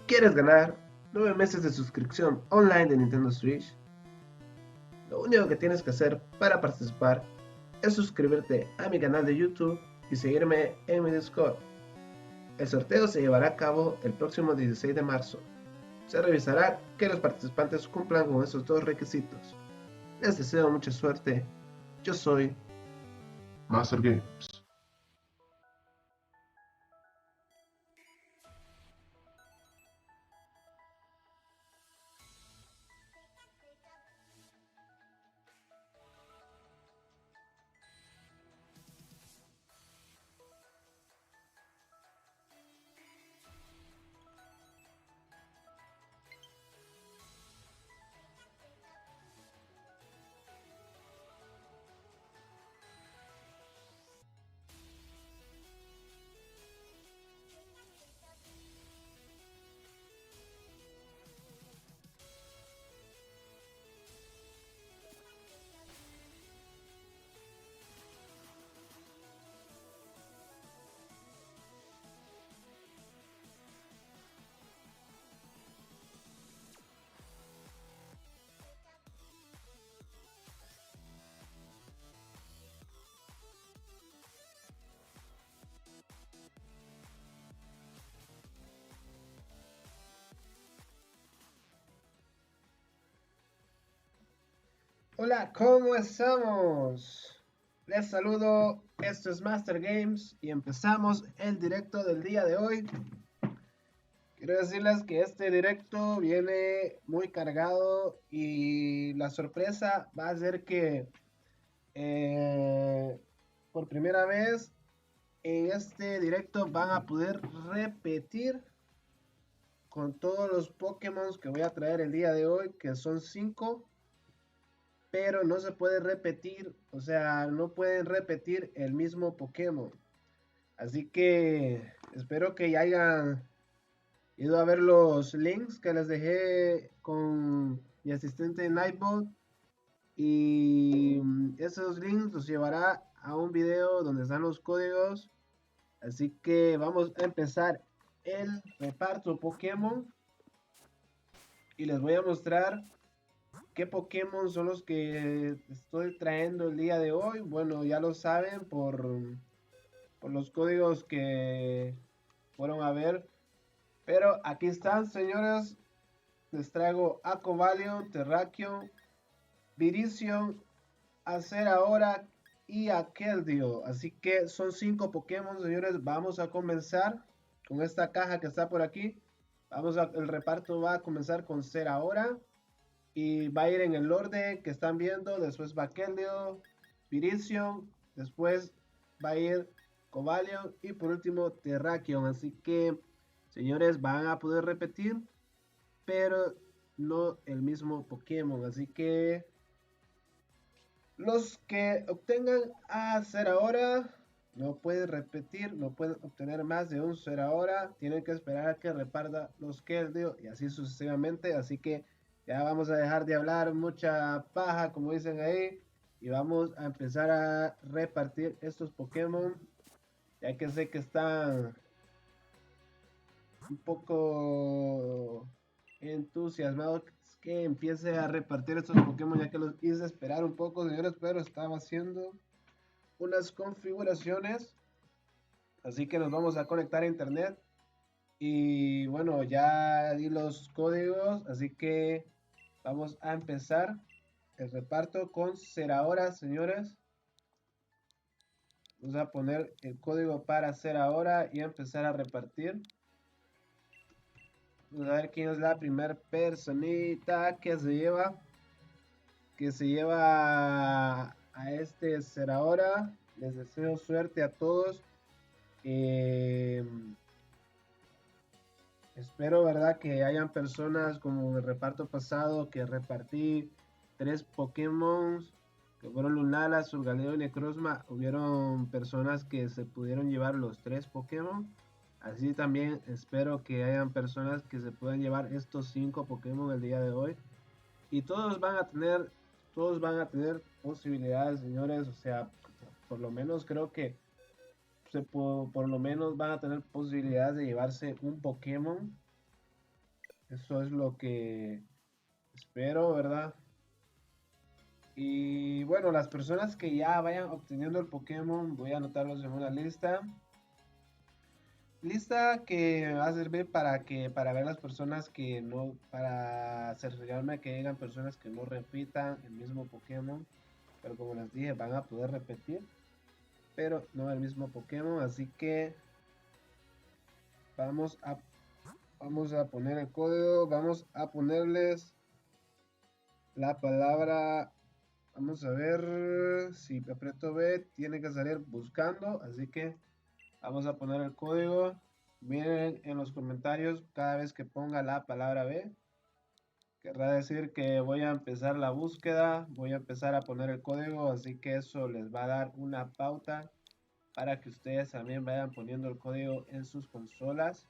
¿Quieres ganar 9 meses de suscripción online de Nintendo Switch? Lo único que tienes que hacer para participar es suscribirte a mi canal de YouTube y seguirme en mi Discord. El sorteo se llevará a cabo el próximo 16 de marzo. Se revisará que los participantes cumplan con esos dos requisitos. Les deseo mucha suerte. Yo soy Master Games. Hola, ¿cómo estamos? Les saludo, esto es Master Games y empezamos el directo del día de hoy. Quiero decirles que este directo viene muy cargado y la sorpresa va a ser que eh, por primera vez en este directo van a poder repetir con todos los Pokémon que voy a traer el día de hoy, que son 5, pero no se puede repetir, o sea, no pueden repetir el mismo Pokémon. Así que espero que ya hayan ido a ver los links que les dejé con mi asistente Nightbot. Y esos links los llevará a un video donde están los códigos. Así que vamos a empezar el reparto Pokémon. Y les voy a mostrar qué Pokémon son los que estoy trayendo el día de hoy. Bueno, ya lo saben por los códigos que fueron a ver. Pero aquí están, señores. Les traigo a Cobalion, Terrakion, Virizion, Hacer ahora y a Keldeo. Así que son 5 Pokémon, señores. Vamos a comenzar con esta caja que está por aquí. El reparto va a comenzar con Ser ahora. Y va a ir en el orden que están viendo. Después va Keldeo, Virizion. Después va a ir Cobalion. Y por último Terrakion. Así que, señores, van a poder repetir, pero no el mismo Pokémon. Así que los que obtengan a ser ahora no pueden repetir, no pueden obtener más de un ser ahora. Tienen que esperar a que reparta los Keldeo y así sucesivamente. Así que ya vamos a dejar de hablar mucha paja, como dicen ahí, y vamos a empezar a repartir estos Pokémon. Ya que sé que están un poco entusiasmado que empiece a repartir estos Pokémon, ya que los hice esperar un poco, señores, pero estaba haciendo unas configuraciones, así que nos vamos a conectar a internet y bueno, ya di los códigos, así que vamos a empezar el reparto con ser ahora, señores. Vamos a poner el código para hacer ahora y empezar a repartir. Vamos a ver quién es la primera personita que se lleva a este ser ahora. Les deseo suerte a todos. Eh, Espero, verdad, que hayan personas como en el reparto pasado que repartí 3 Pokémon que fueron Lunala, Surgaleo y Necrozma. Hubieron personas que se pudieron llevar los 3 Pokémon. Así también espero que hayan personas que se puedan llevar estos 5 Pokémon el día de hoy. Y todos van a tener posibilidades, señores. O sea, por lo menos creo que por lo menos van a tener posibilidades de llevarse un Pokémon. Eso es lo que espero, ¿verdad? Y bueno, las personas que ya vayan obteniendo el Pokémon, voy a anotarlos en una lista. Lista que va a servir para ver las personas que no, para asegurarme que llegan personas que no repitan el mismo Pokémon. Pero como les dije, van a poder repetir, pero no el mismo Pokémon. Así que vamos a, vamos a poner el código, vamos a ponerles la palabra. Vamos a ver si aprieto B, tiene que salir buscando. Así que vamos a poner el código. Miren en los comentarios cada vez que ponga la palabra B. Querrá decir que voy a empezar la búsqueda. Voy a empezar a poner el código. Así que eso les va a dar una pauta para que ustedes también vayan poniendo el código en sus consolas.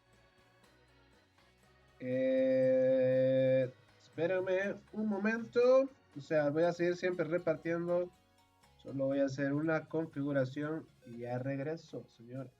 Espérenme un momento. O sea, voy a seguir siempre repartiendo. Solo voy a hacer una configuración y ya regreso, señores.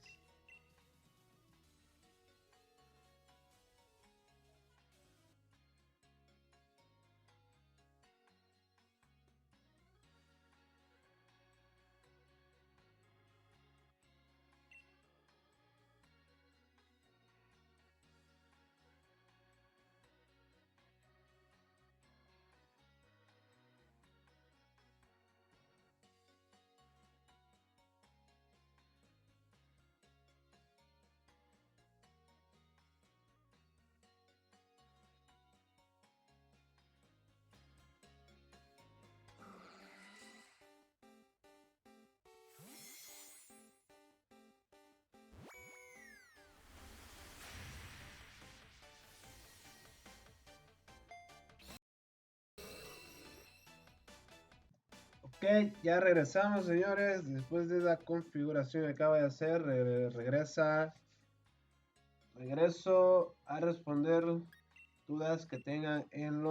Ok, ya regresamos, señores. Después de la configuración que acaba de hacer, regreso a responder dudas que tengan en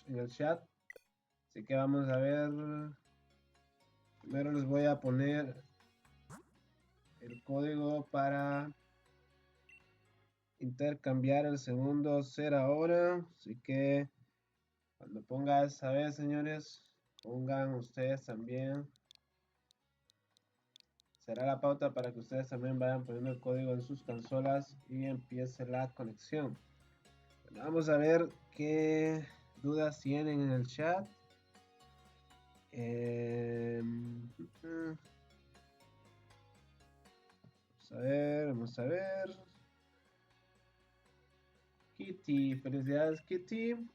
el chat. Así que vamos a ver. Primero les voy a poner el código para intercambiar el segundo ser ahora. Así que cuando ponga esa vez, señores, pongan ustedes también. Será la pauta para que ustedes también vayan poniendo el código en sus consolas y empiece la conexión. Bueno, vamos a ver qué dudas tienen en el chat. Vamos a ver, vamos a ver. Kitty, felicidades Kitty.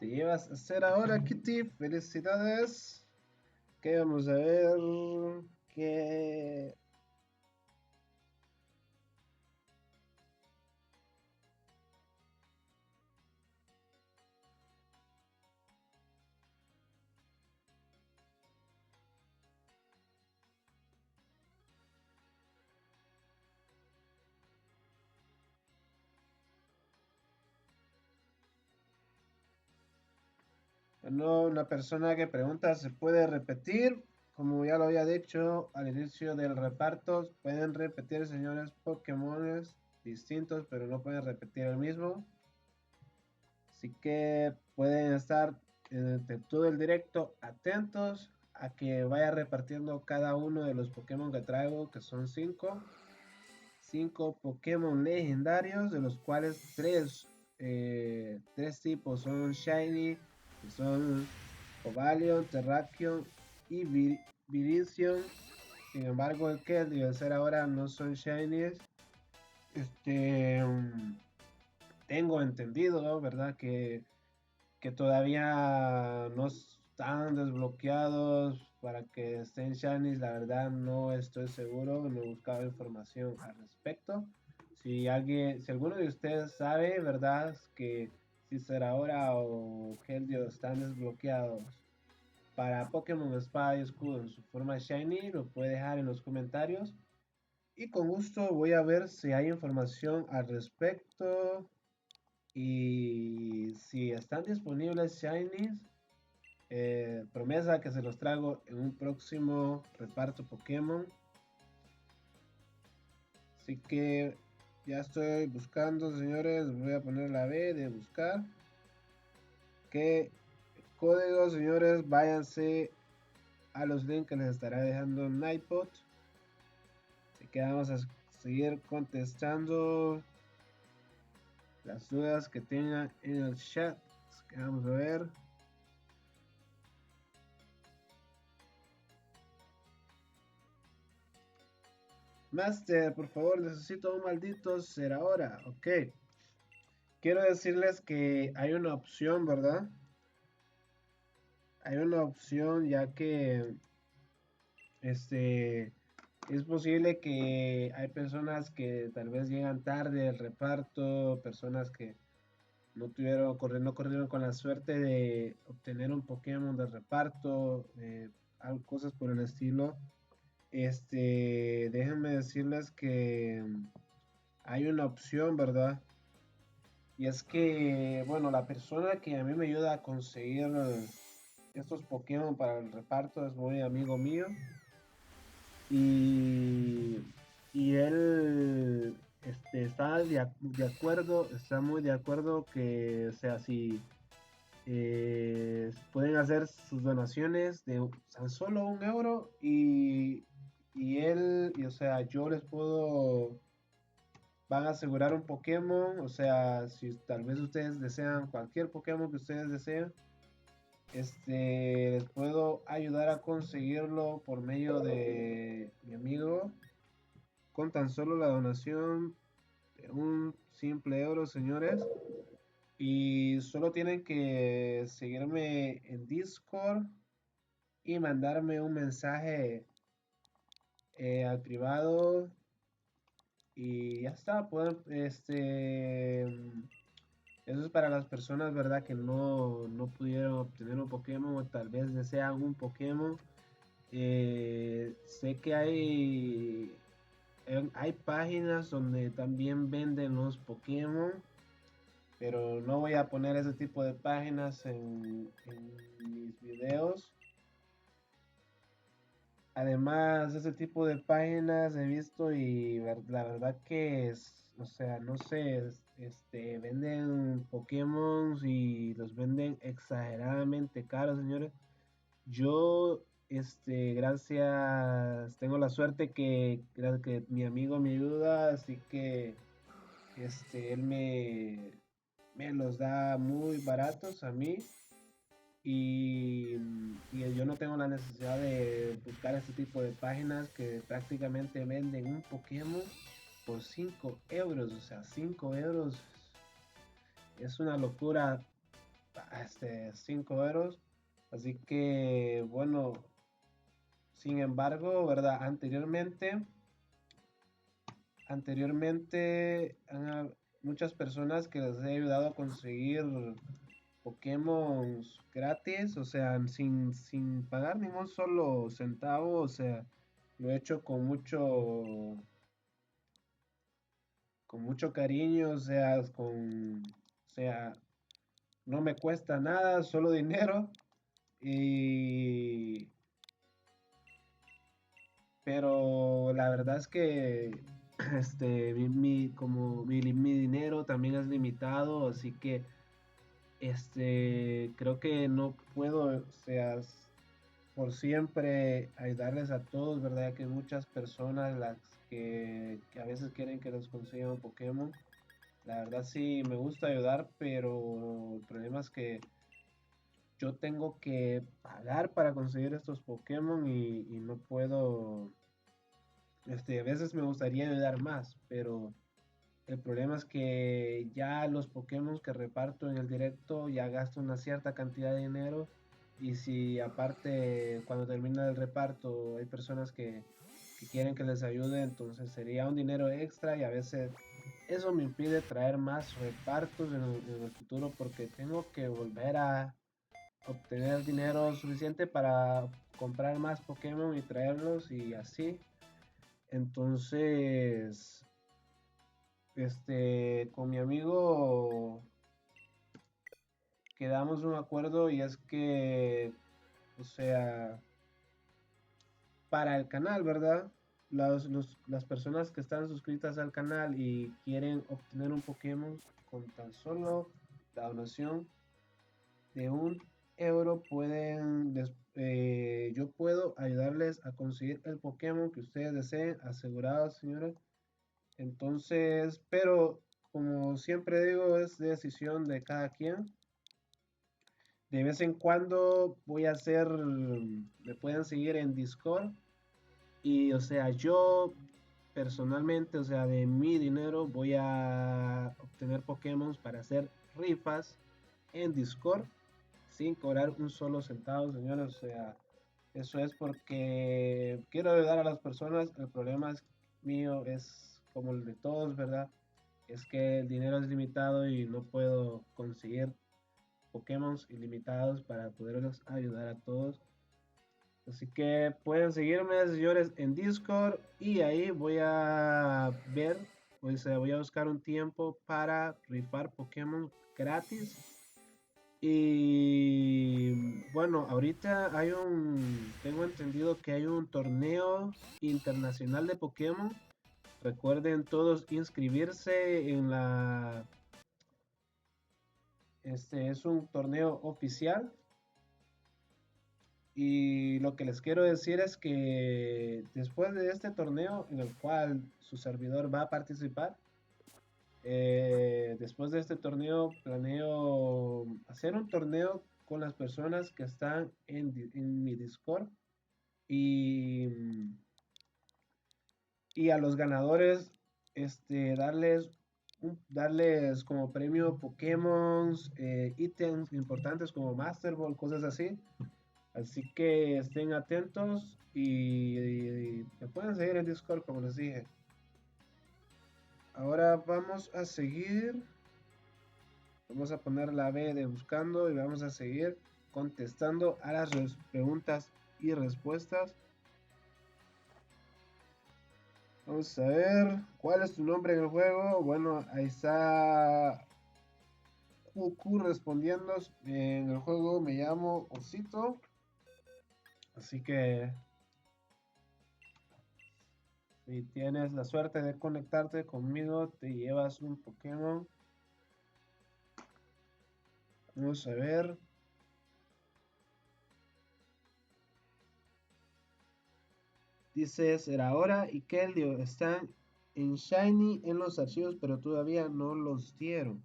Te llevas a hacer ahora Kitty, felicidades. Ok, vamos a ver qué. Bueno, una persona que pregunta, ¿se puede repetir? Como ya lo había dicho al inicio del reparto, pueden repetir, señores, Pokémones distintos, pero no pueden repetir el mismo. Así que pueden estar entre todo el directo atentos a que vaya repartiendo cada uno de los Pokémon que traigo, que son 5. 5 Pokémon legendarios, de los cuales 3 tipos son Shiny, que son Ovalion, Terrakion y Virizion. Sin embargo, el que debe ser ahora no son Shinies. Tengo entendido, ¿no? ¿Verdad? Que todavía no están desbloqueados para que estén Shinies. La verdad no estoy seguro, no he buscado información al respecto. Si alguno de ustedes sabe, ¿verdad? Que si será ahora o Keldeo están desbloqueados para Pokémon Espada y Escudo en su forma Shiny, lo puede dejar en los comentarios. Y con gusto voy a ver si hay información al respecto. Y si están disponibles Shinies, promesa que se los traigo en un próximo reparto Pokémon. Así que ya estoy buscando, señores. Voy a poner la B de buscar. ¿Qué código, señores? Váyanse a los links que les estaré dejando en iPod. Así que vamos a seguir contestando las dudas que tengan en el chat. Así que vamos a ver. Master, por favor, necesito un maldito ser ahora. Ok. Quiero decirles que hay una opción, ¿verdad? Hay una opción ya que es posible que hay personas que tal vez llegan tarde al reparto, personas que no corrieron con la suerte de obtener un Pokémon de reparto, cosas por el estilo. Déjenme decirles que hay una opción, ¿verdad? Y es que, bueno, la persona que a mí me ayuda a conseguir estos Pokémon para el reparto es muy amigo mío. Y, y él de acuerdo, está muy de acuerdo que, o sea, si pueden hacer sus donaciones de tan solo 1 euro o sea, yo les puedo, van a asegurar un Pokémon, o sea, si tal vez ustedes desean cualquier Pokémon que ustedes deseen, les puedo ayudar a conseguirlo por medio de mi amigo con tan solo la donación de un simple euro, señores. Y solo tienen que seguirme en Discord y mandarme un mensaje al privado. Y ya está, pueden, eso es para las personas, ¿verdad? Que no pudieron obtener un Pokémon o tal vez desean un Pokémon. Sé que hay páginas donde también venden los Pokémon, pero no voy a poner ese tipo de páginas en mis videos. Además, ese tipo de páginas he visto y la verdad que es, o sea, no sé, venden Pokémon y los venden exageradamente caros, señores. Yo, gracias, tengo la suerte que mi amigo me ayuda, así que, él me los da muy baratos a mí y yo no tengo la necesidad de buscar este tipo de páginas que prácticamente venden un Pokémon por 5 euros, o sea, 5 euros es una locura, 5 euros, así que, bueno, sin embargo, ¿verdad? Anteriormente, muchas personas que les he ayudado a conseguir Pokémon gratis, o sea, sin pagar ningún solo centavo, o sea, lo he hecho con mucho cariño, o sea, no me cuesta nada, solo dinero, y, pero la verdad es que como mi dinero también es limitado, así que creo que no puedo, o sea, por siempre ayudarles a todos, ¿verdad? Que muchas personas las que a veces quieren que les consiga un Pokémon. La verdad sí me gusta ayudar, pero el problema es que yo tengo que pagar para conseguir estos Pokémon y no puedo, a veces me gustaría ayudar más, pero el problema es que ya los Pokémon que reparto en el directo ya gasto una cierta cantidad de dinero y si aparte cuando termina el reparto hay personas que quieren que les ayude, entonces sería un dinero extra y a veces eso me impide traer más repartos en el futuro porque tengo que volver a obtener dinero suficiente para comprar más Pokémon y traerlos y así. Entonces, con mi amigo quedamos un acuerdo y es que, o sea, para el canal, ¿verdad? las personas que están suscritas al canal y quieren obtener un Pokémon con tan solo la donación de €1 pueden, yo puedo ayudarles a conseguir el Pokémon que ustedes deseen, asegurado, señores. Entonces, pero como siempre digo, es decisión de cada quien. De vez en cuando voy a hacer, me pueden seguir en Discord. Y, o sea, yo personalmente, o sea, de mi dinero voy a obtener Pokémon para hacer rifas en Discord sin cobrar un solo centavo, señores. O sea, eso es porque quiero ayudar a las personas. El problema es mío, es como el de todos, ¿verdad? Es que el dinero es limitado y no puedo conseguir Pokémon ilimitados para poderlos ayudar a todos. Así que pueden seguirme, señores, en Discord y ahí voy a ver, pues voy a buscar un tiempo para rifar Pokémon gratis. Y bueno, ahorita tengo entendido que hay un torneo internacional de Pokémon. Recuerden todos inscribirse en este es un torneo oficial. Y lo que les quiero decir es que después de este torneo en el cual su servidor va a participar, después de este torneo planeo hacer un torneo con las personas que están en mi Discord y, y a los ganadores darles como premio Pokémon, ítems importantes como Master Ball, cosas así. Así que estén atentos y me pueden seguir en Discord como les dije. Ahora vamos a seguir. Vamos a poner la B de buscando y vamos a seguir contestando a las preguntas y respuestas. Vamos a ver, ¿cuál es tu nombre en el juego? Bueno, ahí está QQ respondiendo. En el juego me llamo Osito. Así que si tienes la suerte de conectarte conmigo, te llevas un Pokémon. Vamos a ver. Dice será ahora y Keldeo están en Shiny en los archivos, pero todavía no los dieron.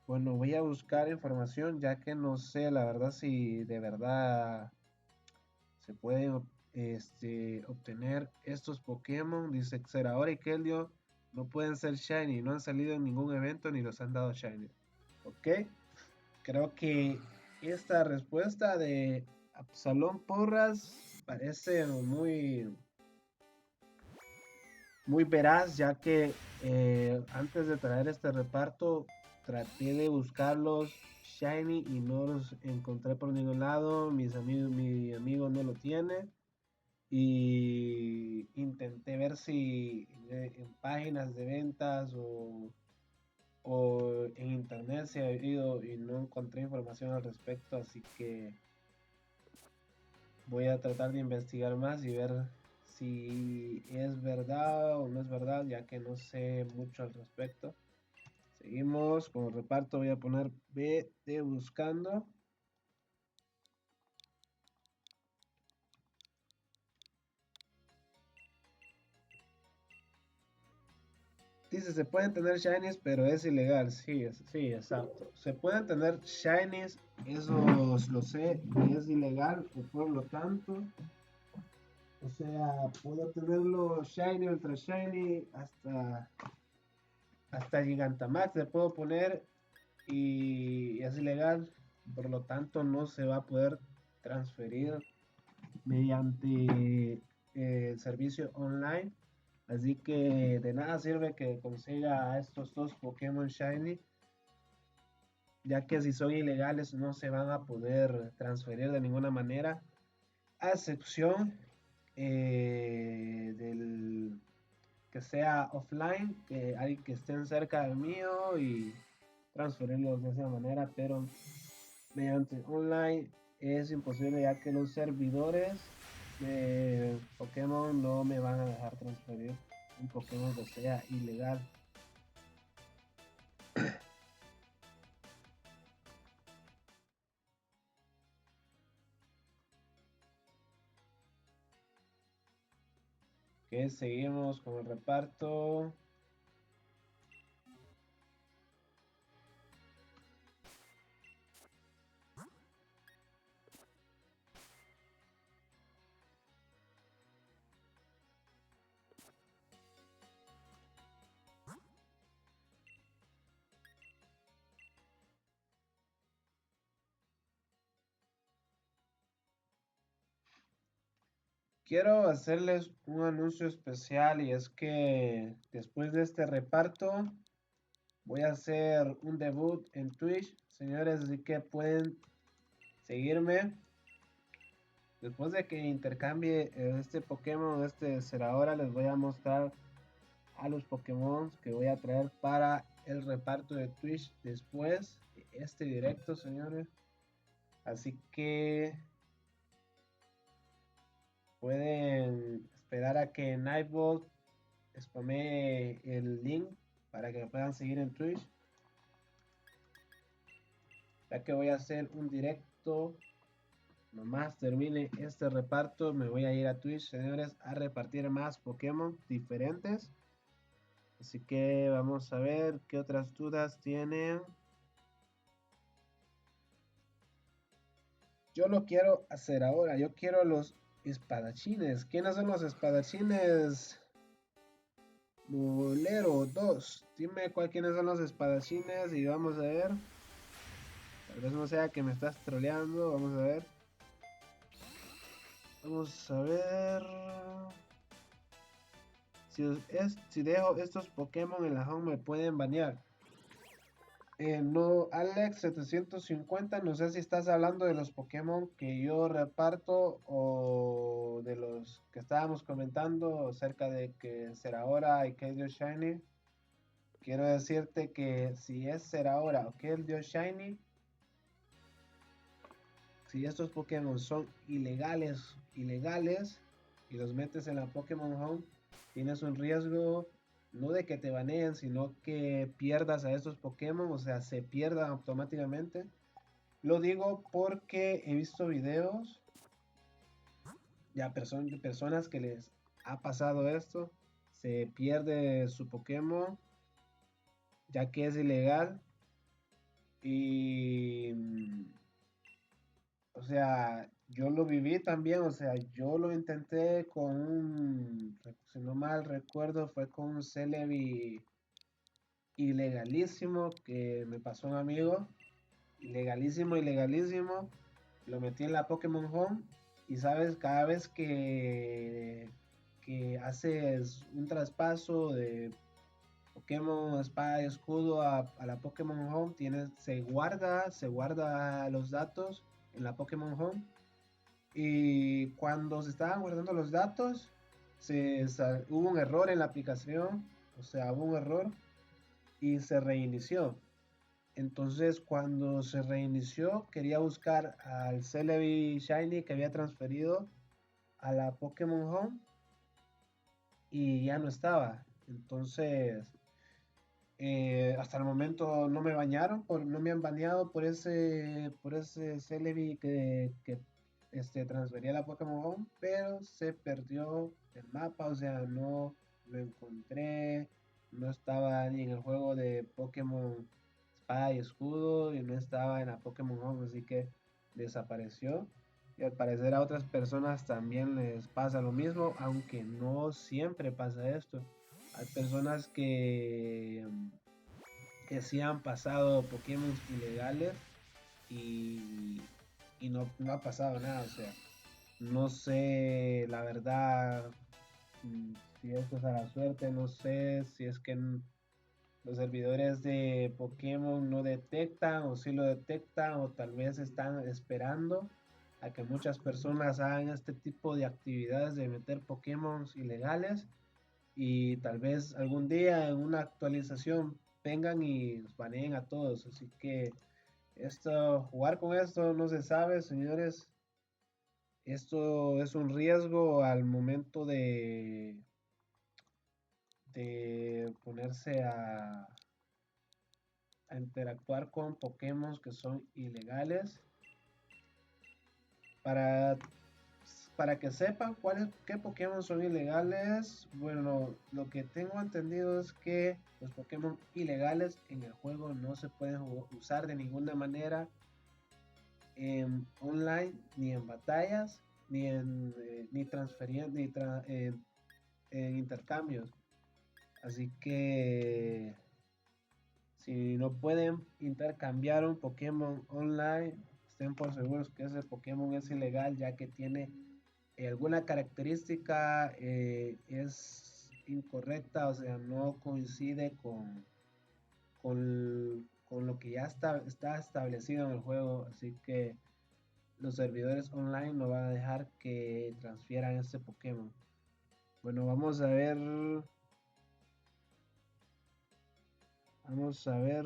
Bueno, voy a buscar información ya que no sé la verdad si de verdad se pueden obtener estos Pokémon. Dice Xeraora y Keldeo no pueden ser Shiny, no han salido en ningún evento ni los han dado Shiny. Ok, creo que esta respuesta de Absalón Porras parece muy veraz, ya que antes de traer este reparto traté de buscarlos Shiny y no los encontré por ningún lado. Mi amigo no lo tiene. Y intenté ver si en páginas de ventas o en internet se ha ido y no encontré información al respecto. Así que voy a tratar de investigar más y ver si es verdad o no es verdad, ya que no sé mucho al respecto. Seguimos con el reparto, voy a poner B de buscando. Dice, se pueden tener shinies, pero es ilegal. Sí, sí, exacto. Se pueden tener shinies, eso lo sé, y es ilegal, y por lo tanto, o sea, puedo tenerlo shiny, ultra shiny, hasta Gigantamax le puedo poner y es ilegal, por lo tanto no se va a poder transferir mediante el servicio online. Así que de nada sirve que consiga a estos dos Pokémon Shiny, ya que si son ilegales no se van a poder transferir de ninguna manera, a excepción del que sea offline, que alguien que estén cerca del mío y transferirlos de esa manera, pero mediante online es imposible ya que los servidores Pokémon no me van a dejar transferir un Pokémon que sea ilegal. Que seguimos con el reparto. Quiero hacerles un anuncio especial y es que después de este reparto voy a hacer un debut en Twitch, señores, así que pueden seguirme. Después de que intercambie este Pokémon, este será ahora, les voy a mostrar a los Pokémon que voy a traer para el reparto de Twitch después de este directo, señores. Así que pueden esperar a que Nightbot spamee el link para que me puedan seguir en Twitch. Ya que voy a hacer un directo, nomás termine este reparto, me voy a ir a Twitch, señores, a repartir más Pokémon diferentes. Así que vamos a ver qué otras dudas tienen. Yo lo quiero hacer ahora. Yo quiero los espadachines. ¿Quiénes son los espadachines? Bolero 2. Dime quiénes son los espadachines y vamos a ver. Tal vez no sea que me estás troleando. Vamos a ver. Vamos a ver. Si dejo estos Pokémon en la home me pueden banear. No, Alex 750, no sé si estás hablando de los Pokémon que yo reparto o de los que estábamos comentando acerca de que Serahora y Keldeo Shiny. Quiero decirte que si es Serahora o Keldeo Shiny, si estos Pokémon son ilegales y los metes en la Pokémon Home, tienes un riesgo no de que te baneen, sino que pierdas a estos Pokémon, o sea, se pierdan automáticamente. Lo digo porque he visto videos ya de personas que les ha pasado esto, se pierde su Pokémon ya que es ilegal y o sea, yo lo viví también, o sea, yo lo intenté con si no mal recuerdo, fue con un Celebi ilegalísimo que me pasó un amigo, ilegalísimo, lo metí en la Pokémon Home y sabes, cada vez que haces un traspaso de Pokémon Espada y Escudo a la Pokémon Home, se guarda los datos en la Pokémon Home y cuando se estaban guardando los datos, hubo un error en la aplicación, o sea, hubo un error y se reinició. Entonces, cuando se reinició, quería buscar al Celebi Shiny que había transferido a la Pokémon Home y ya no estaba. Entonces, hasta el momento no me bañaron, no me han baneado por ese Celebi que transfería a la Pokémon Home, pero se perdió el mapa, o sea, no lo encontré, no estaba ni en el juego de Pokémon Espada y Escudo y no estaba en la Pokémon Home, así que desapareció. Y al parecer a otras personas también les pasa lo mismo, aunque no siempre pasa esto. Hay personas que sí han pasado Pokémon ilegales y, y no ha pasado nada. O sea, no sé la verdad si esto es a la suerte, no sé si es que los servidores de Pokémon no detectan o si lo detectan o tal vez están esperando a que muchas personas hagan este tipo de actividades de meter Pokémon ilegales y tal vez algún día en una actualización vengan y nos baneen a todos. Así que jugar con esto no se sabe, señores. Esto es un riesgo al momento de ponerse a interactuar con Pokémon que son ilegales. Para, para que sepan qué Pokémon son ilegales, bueno, lo que tengo entendido es que los Pokémon ilegales en el juego no se pueden usar de ninguna manera en online, ni en batallas, ni en ni transferir, en intercambios. Así que si no pueden intercambiar un Pokémon online, estén por seguros que ese Pokémon es ilegal, ya que tiene alguna característica es incorrecta, o sea, no coincide con lo que ya está establecido en el juego. Así que los servidores online no van a dejar que transfieran este Pokémon. Bueno, vamos a ver. Vamos a ver.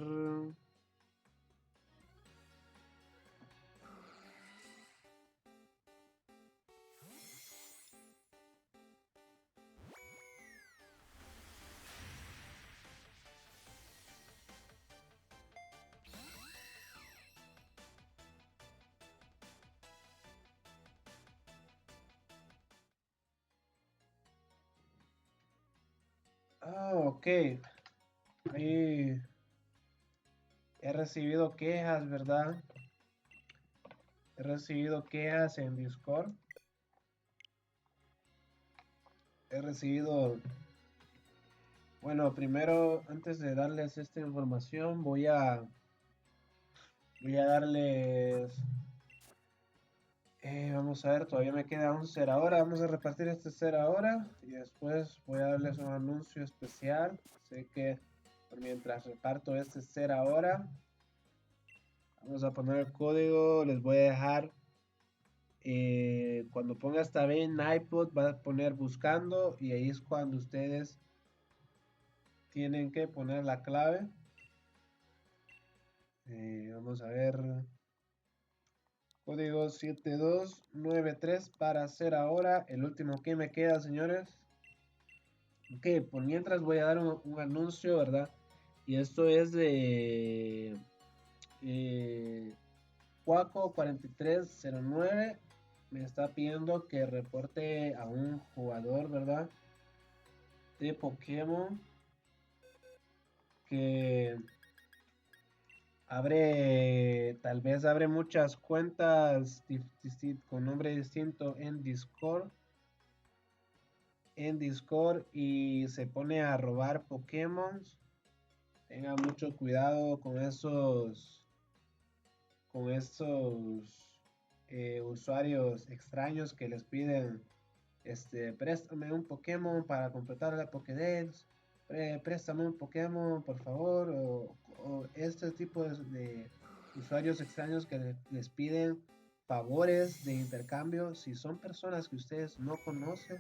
Ah, ok. Ahí he recibido quejas, ¿verdad? He recibido quejas en Discord. He recibido, bueno, primero, antes de darles esta información, voy a darles, vamos a ver, todavía me queda un ser ahora. Vamos a repartir este ser ahora y después voy a darles un anuncio especial. Sé que mientras reparto este ser ahora, vamos a poner el código, les voy a dejar. Cuando ponga esta vez en iPod va a poner buscando y ahí es cuando ustedes tienen que poner la clave. Vamos a ver. Código 7293 para hacer ahora. El último que me queda, señores. Ok, por mientras voy a dar un anuncio, ¿verdad? Y esto es de Cuaco 4309. Me está pidiendo que reporte a un jugador, ¿verdad? De Pokémon que tal vez abre muchas cuentas con nombre distinto en Discord y se pone a robar Pokémon. Tenga mucho cuidado con estos usuarios extraños que les piden, préstame un Pokémon para completar la Pokédex, préstame un Pokémon por favor, o este tipo de usuarios extraños que les piden favores de intercambio. Si son personas que ustedes no conocen,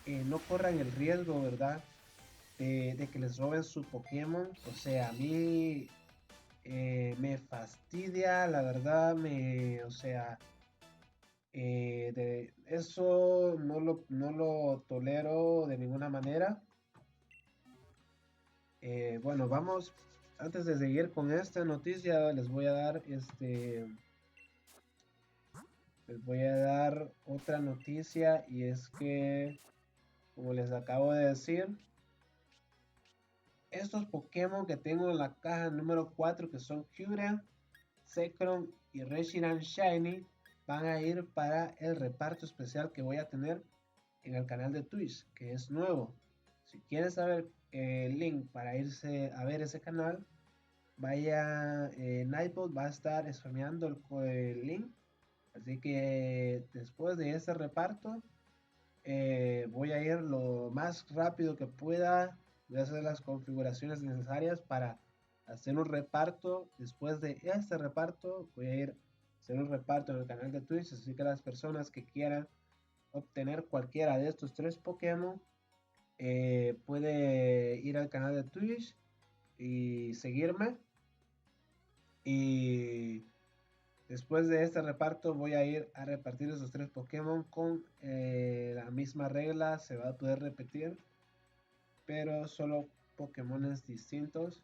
no corran el riesgo, ¿verdad? De que les roben su Pokémon. O sea, a mí me fastidia, la verdad, o sea, de eso no lo tolero de ninguna manera. Bueno, antes de seguir con esta noticia, les voy a dar otra noticia y es que, como les acabo de decir, estos Pokémon que tengo en la caja número 4, que son Kyurem, Zekrom y Reshiram Shiny, van a ir para el reparto especial que voy a tener en el canal de Twitch, que es nuevo. Si quieren saber el link para irse a ver ese canal, vaya en iPod, va a estar spameando el link. Así que después de ese reparto, voy a ir lo más rápido que pueda. Voy a hacer las configuraciones necesarias para hacer un reparto. Después de este reparto, voy a ir a hacer un reparto en el canal de Twitch. Así que las personas que quieran obtener cualquiera de estos tres Pokémon, puede ir al canal de Twitch y seguirme. Y Después de este reparto voy a ir a repartir esos 3 Pokémon con la misma regla. Se va a poder repetir, pero solo Pokémones distintos.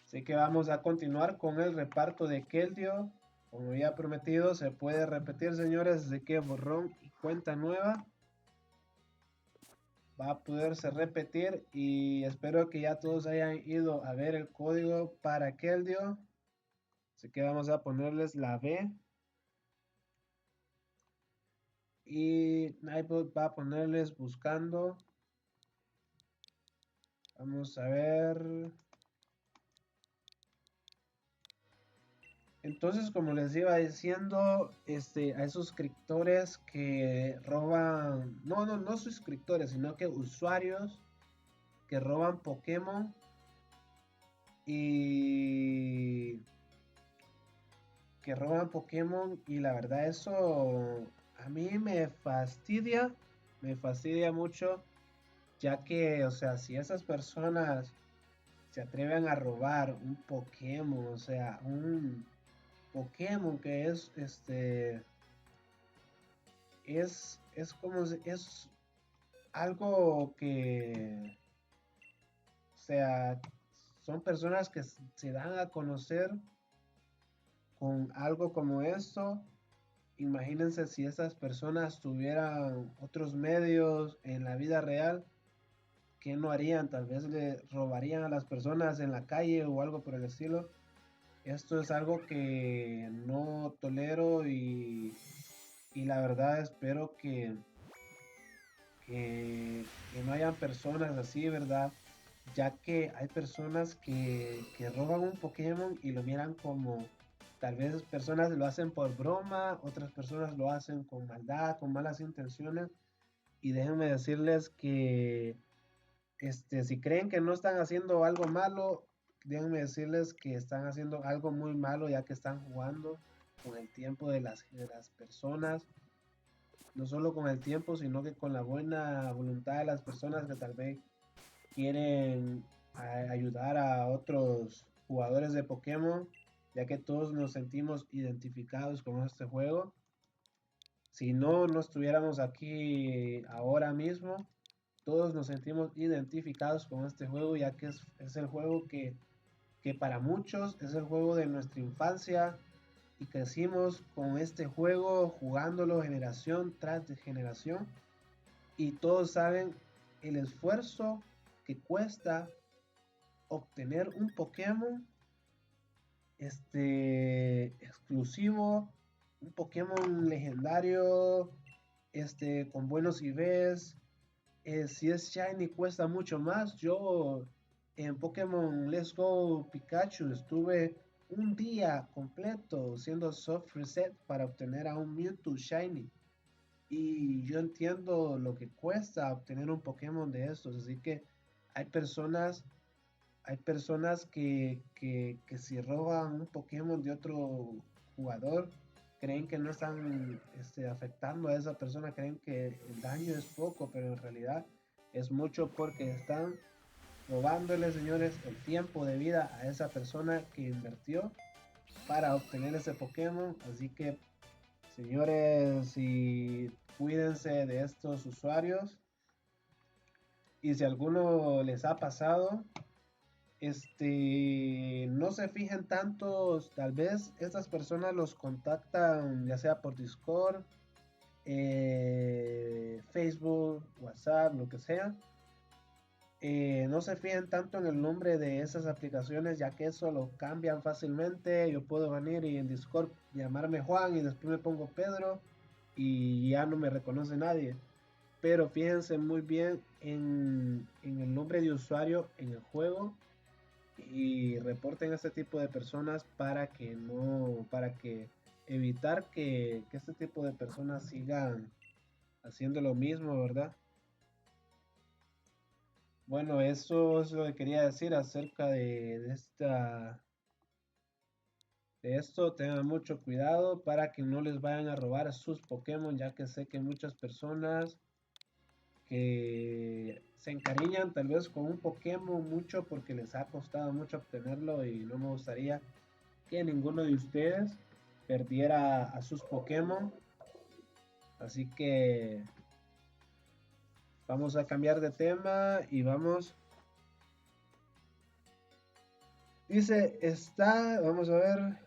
Así que vamos a continuar con el reparto de Keldeo. Como ya prometido, se puede repetir, señores. Así que borrón y cuenta nueva. Va a poderse repetir y espero que ya todos hayan ido a ver el código para Keldeo. Así que vamos a ponerles la B. Y Nightbot va a ponerles buscando. Vamos a ver. Entonces, como les iba diciendo, hay suscriptores que roban, no suscriptores, sino que usuarios que roban Pokémon y y la verdad eso a mí me fastidia mucho, ya que, o sea, si esas personas se atreven a robar un Pokémon, o sea, un Pokémon que es como es algo que, o sea, son personas que se dan a conocer con algo como esto. Imagínense si esas personas tuvieran otros medios en la vida real, ¿qué no harían? Tal vez le robarían a las personas en la calle o algo por el estilo. Esto es algo que no tolero y la verdad espero que no hayan personas así, ¿verdad? Ya que hay personas que roban un Pokémon y lo miran como, tal vez personas lo hacen por broma, otras personas lo hacen con maldad, con malas intenciones. Y déjenme decirles que si creen que no están haciendo algo malo, déjenme decirles que están haciendo algo muy malo, ya que están jugando con el tiempo de las personas, no solo con el tiempo, sino que con la buena voluntad de las personas que tal vez quieren ayudar a otros jugadores de Pokémon, ya que todos nos sentimos identificados con este juego. Si no, no estuviéramos aquí ahora mismo, todos nos sentimos identificados con este juego, ya que es el juego que para muchos es el juego de nuestra infancia y crecimos con este juego jugándolo generación tras generación y todos saben el esfuerzo que cuesta obtener un Pokémon exclusivo, un Pokémon legendario, con buenos IVs. Si es Shiny cuesta mucho más. Yo en Pokémon Let's Go Pikachu estuve un día completo siendo soft reset para obtener a un Mewtwo Shiny. Y yo entiendo lo que cuesta obtener un Pokémon de estos. Así que hay personas, hay personas que si roban un Pokémon de otro jugador, creen que no están afectando a esa persona, creen que el daño es poco, pero en realidad es mucho porque están robándole, señores, el tiempo de vida a esa persona que invirtió para obtener ese Pokémon. Así que, señores, y cuídense de estos usuarios. Y si alguno les ha pasado, no se fijen tanto, tal vez estas personas los contactan ya sea por Discord, Facebook, WhatsApp, lo que sea. No se fijen tanto en el nombre de esas aplicaciones, ya que eso lo cambian fácilmente. Yo puedo venir y en Discord llamarme Juan y después me pongo Pedro y ya no me reconoce nadie. Pero fíjense muy bien en el nombre de usuario en el juego y reporten a este tipo de personas para que no, para que evitar que este tipo de personas sigan haciendo lo mismo, ¿verdad? Bueno, eso es lo que quería decir acerca de esto. Tengan mucho cuidado para que no les vayan a robar sus Pokémon, ya que sé que muchas personas que se encariñan tal vez con un Pokémon mucho porque les ha costado mucho obtenerlo y no me gustaría que ninguno de ustedes perdiera a sus Pokémon. Así que vamos a cambiar de tema y vamos. Dice, está, vamos a ver.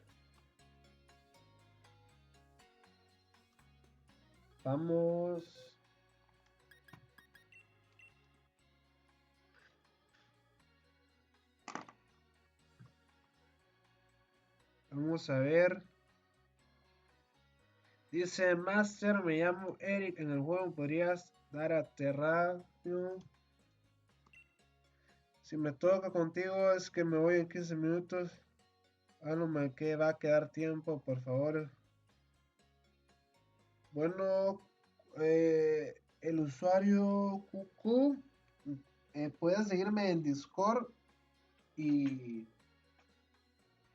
Vamos. Vamos a ver. Dice, Master, me llamo Eric. En el juego podrías dar a Terrario. Si me toca contigo es que me voy en 15 minutos. Ah, no me que va a quedar tiempo, por favor. Bueno, el usuario Cucu, puedes seguirme en Discord y,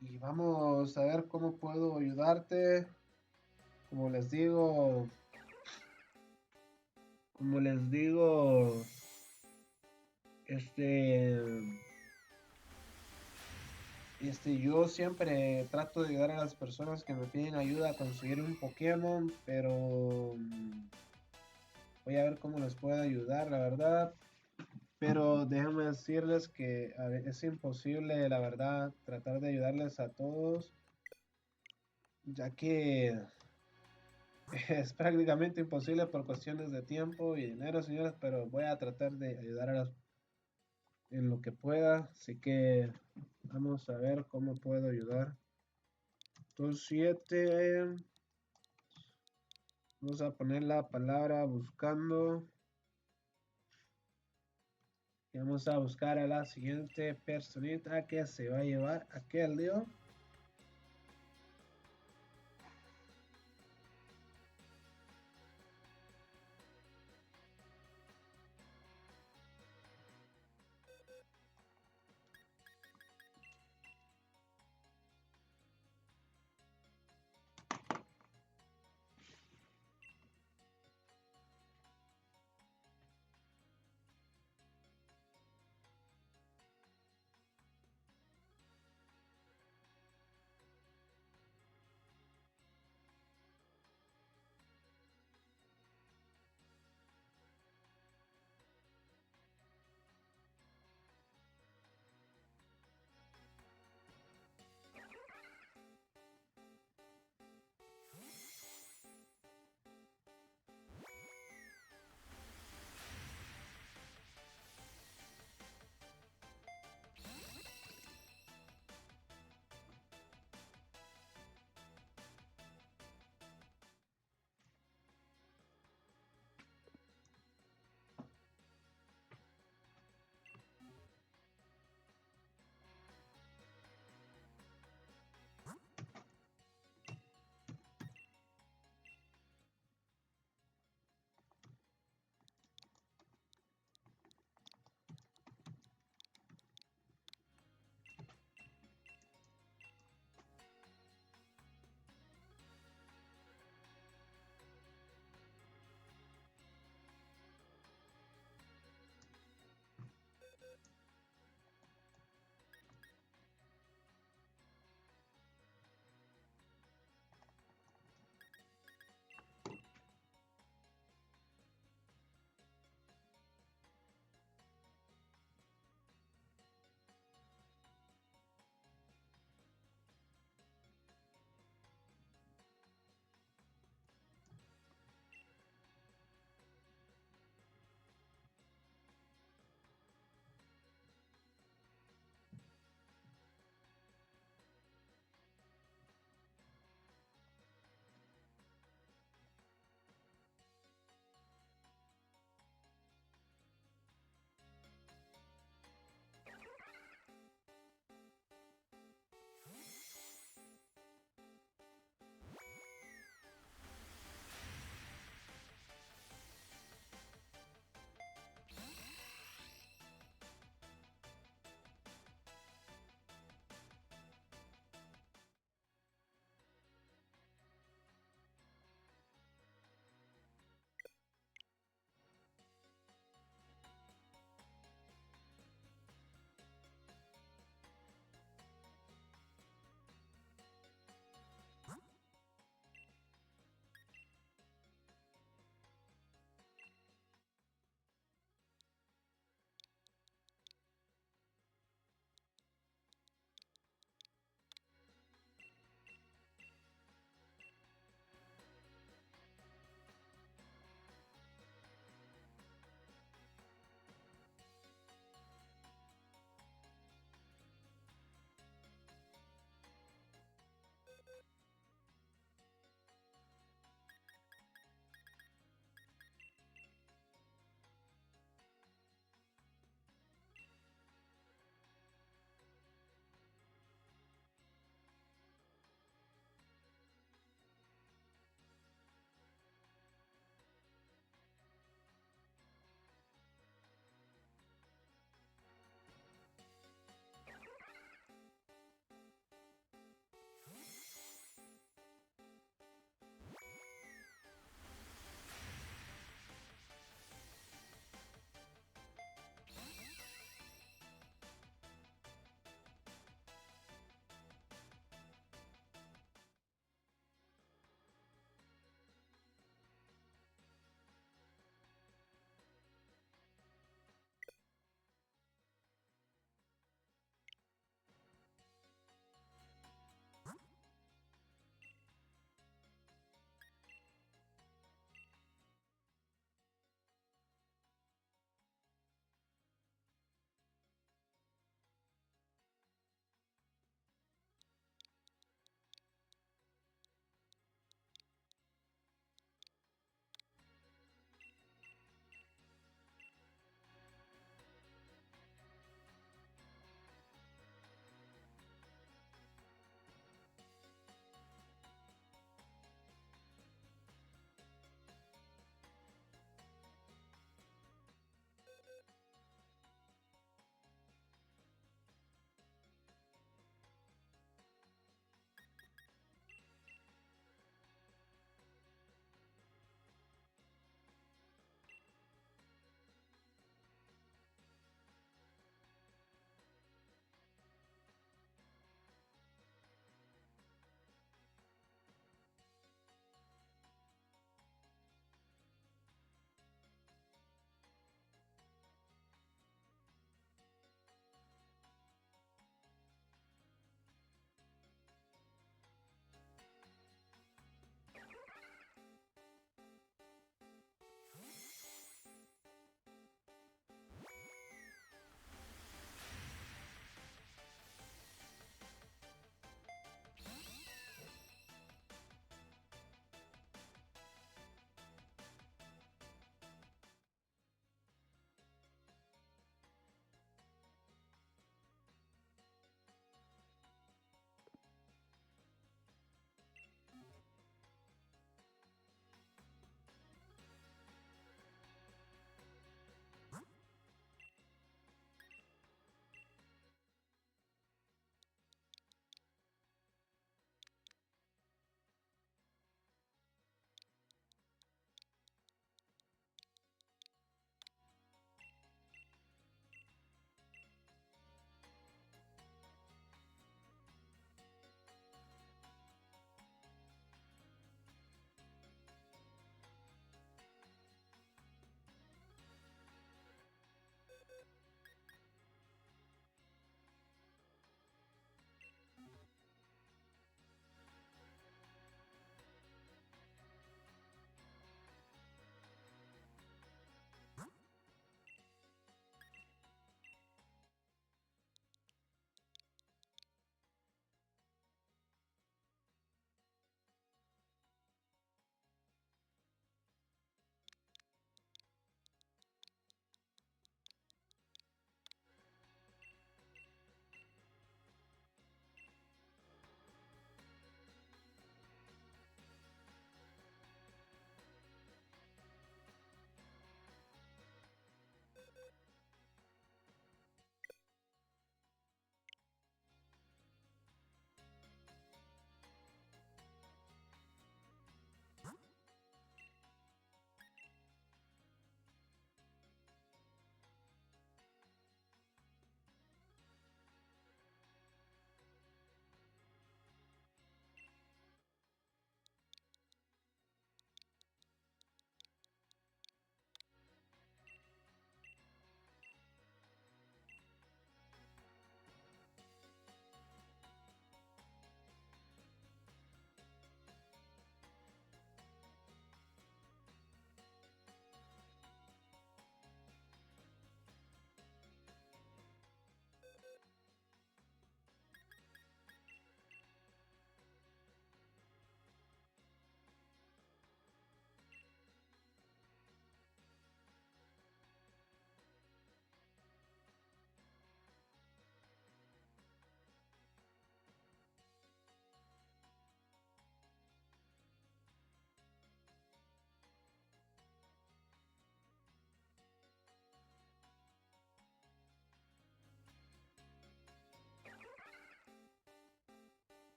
y vamos a ver cómo puedo ayudarte. Como les digo, como les digo, este, yo siempre trato de ayudar a las personas que me piden ayuda a conseguir un Pokémon, pero voy a ver cómo les puedo ayudar, la verdad. Pero déjenme decirles que es imposible, la verdad, tratar de ayudarles a todos, ya que es prácticamente imposible por cuestiones de tiempo y dinero, señores, pero voy a tratar de ayudar en lo que pueda. Así que vamos a ver cómo puedo ayudar. 27. Vamos a poner la palabra buscando. Y vamos a buscar a la siguiente personita que se va a llevar aquel lío.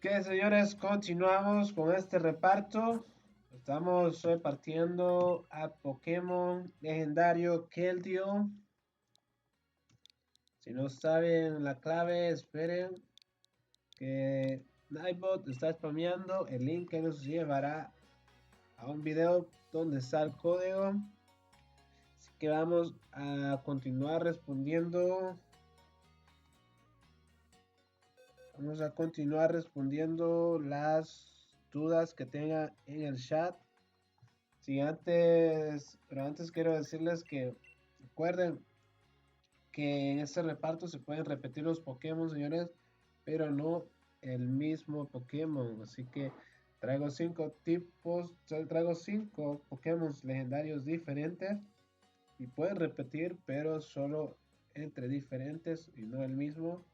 Que señores, continuamos con este reparto. Estamos repartiendo a Pokémon legendario Keldeo. Si no saben la clave, esperen que Nightbot está spameando el link que nos llevará a un video donde está el código. Así que vamos a continuar respondiendo. Vamos a continuar respondiendo las dudas que tengan en el chat. Sí, pero antes quiero decirles que recuerden que en este reparto se pueden repetir los Pokémon, señores, pero no el mismo Pokémon. Así que traigo cinco Pokémon legendarios diferentes y pueden repetir, pero solo entre diferentes y no el mismo.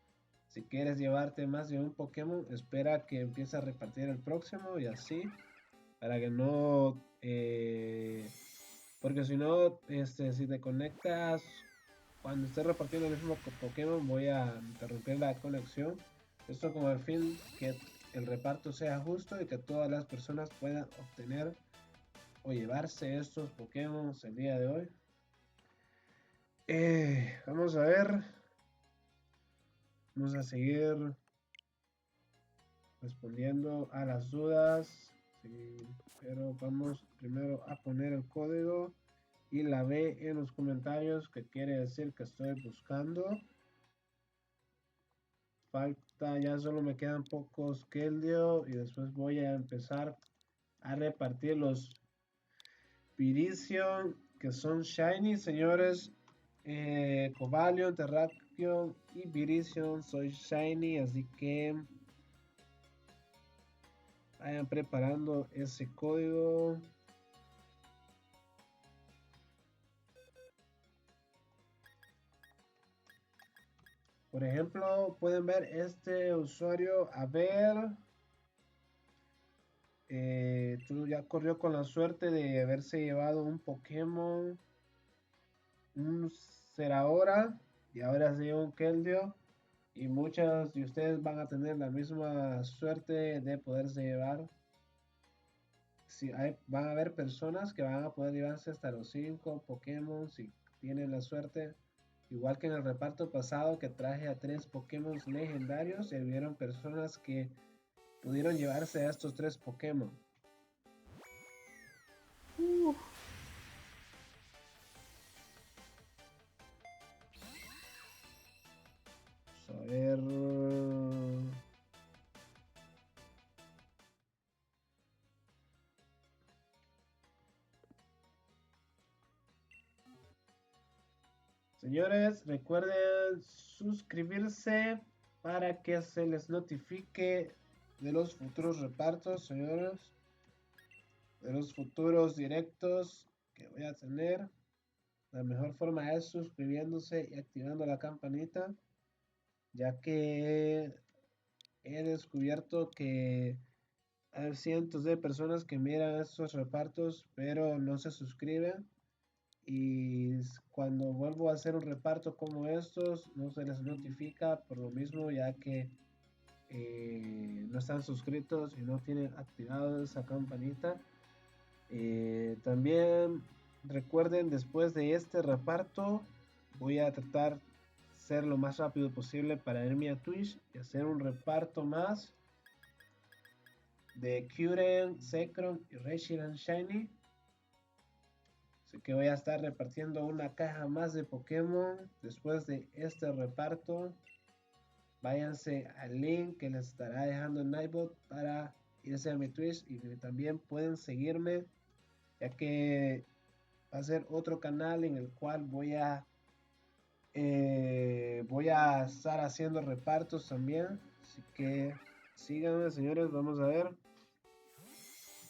Si quieres llevarte más de un Pokémon, espera que empiece a repartir el próximo y así, para que no porque si no, si te conectas cuando estés repartiendo el mismo Pokémon, voy a interrumpir la conexión. Esto con el fin que el reparto sea justo y que todas las personas puedan obtener o llevarse estos Pokémon el día de hoy. Vamos a ver. Vamos a seguir respondiendo a las dudas. Sí, pero vamos primero a poner el código y la B en los comentarios, que quiere decir que estoy buscando. Falta, ya solo me quedan pocos Keldeo y después voy a empezar a repartir los Virizion que son Shiny, señores. Cobalion, Terrakion y Virizion soy Shiny, así que vayan preparando ese código. Por ejemplo, pueden ver este usuario, a ver, tú ya corrió con la suerte de haberse llevado un Pokémon, un Zeraora, y ahora se lleva un Keldeo, y muchos de ustedes van a tener la misma suerte de poderse llevar. Si van a haber personas que van a poder llevarse hasta los 5 Pokémon si tienen la suerte. Igual que en el reparto pasado que traje a 3 Pokémon legendarios, y hubieron personas que pudieron llevarse a estos 3 Pokémon. Vamos a ver. Señores, recuerden suscribirse para que se les notifique de los futuros repartos, señores. De los futuros directos que voy a tener. La mejor forma es suscribiéndose y activando la campanita, ya que he descubierto que hay cientos de personas que miran estos repartos pero no se suscriben, y cuando vuelvo a hacer un reparto como estos no se les notifica por lo mismo, ya que no están suscritos y no tienen activado esa campanita. También recuerden, después de este reparto voy a tratar ser lo más rápido posible para irme a Twitch y hacer un reparto más de Kyurem, Zekrom y Reshiram Shiny. Así que voy a estar repartiendo una caja más de Pokémon después de este reparto. Váyanse al link que les estará dejando en Nightbot para irse a mi Twitch, y también pueden seguirme, ya que va a ser otro canal en el cual voy a estar haciendo repartos también. Así que síganme, señores. Vamos a ver.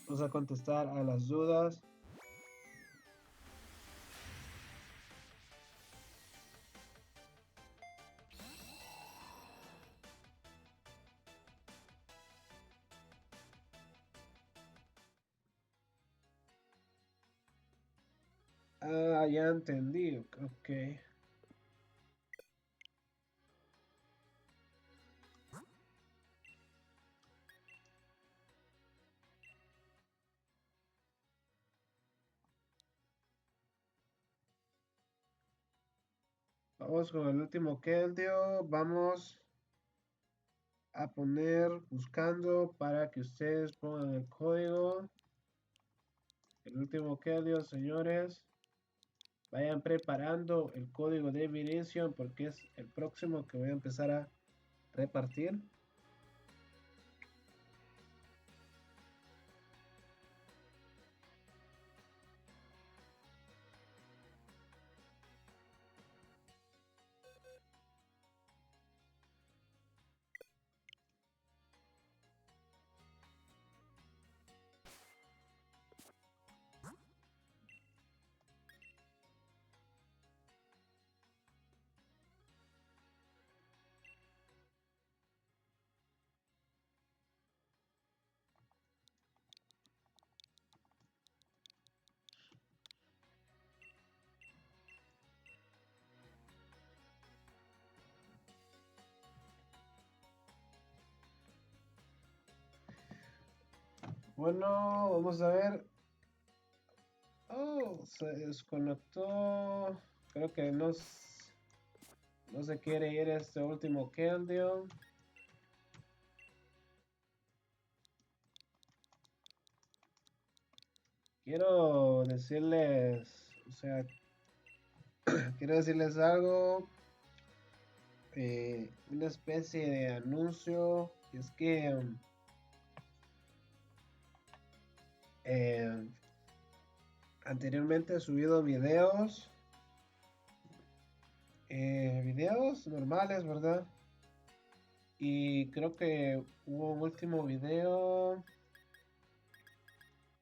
Vamos a contestar a las dudas. Ah, ya entendí. Ok. Vamos con el último Keldio. Vamos a poner buscando para que ustedes pongan el código. El último Keldio, señores. Vayan preparando el código de Viridian porque es el próximo que voy a empezar a repartir. Bueno, vamos a ver. Oh, se desconectó. Creo que no se quiere ir este último Keldio. Quiero decirles, o sea, quiero decirles algo, una especie de anuncio. Y es que eh, anteriormente he subido videos normales, ¿verdad? Y creo que hubo un último video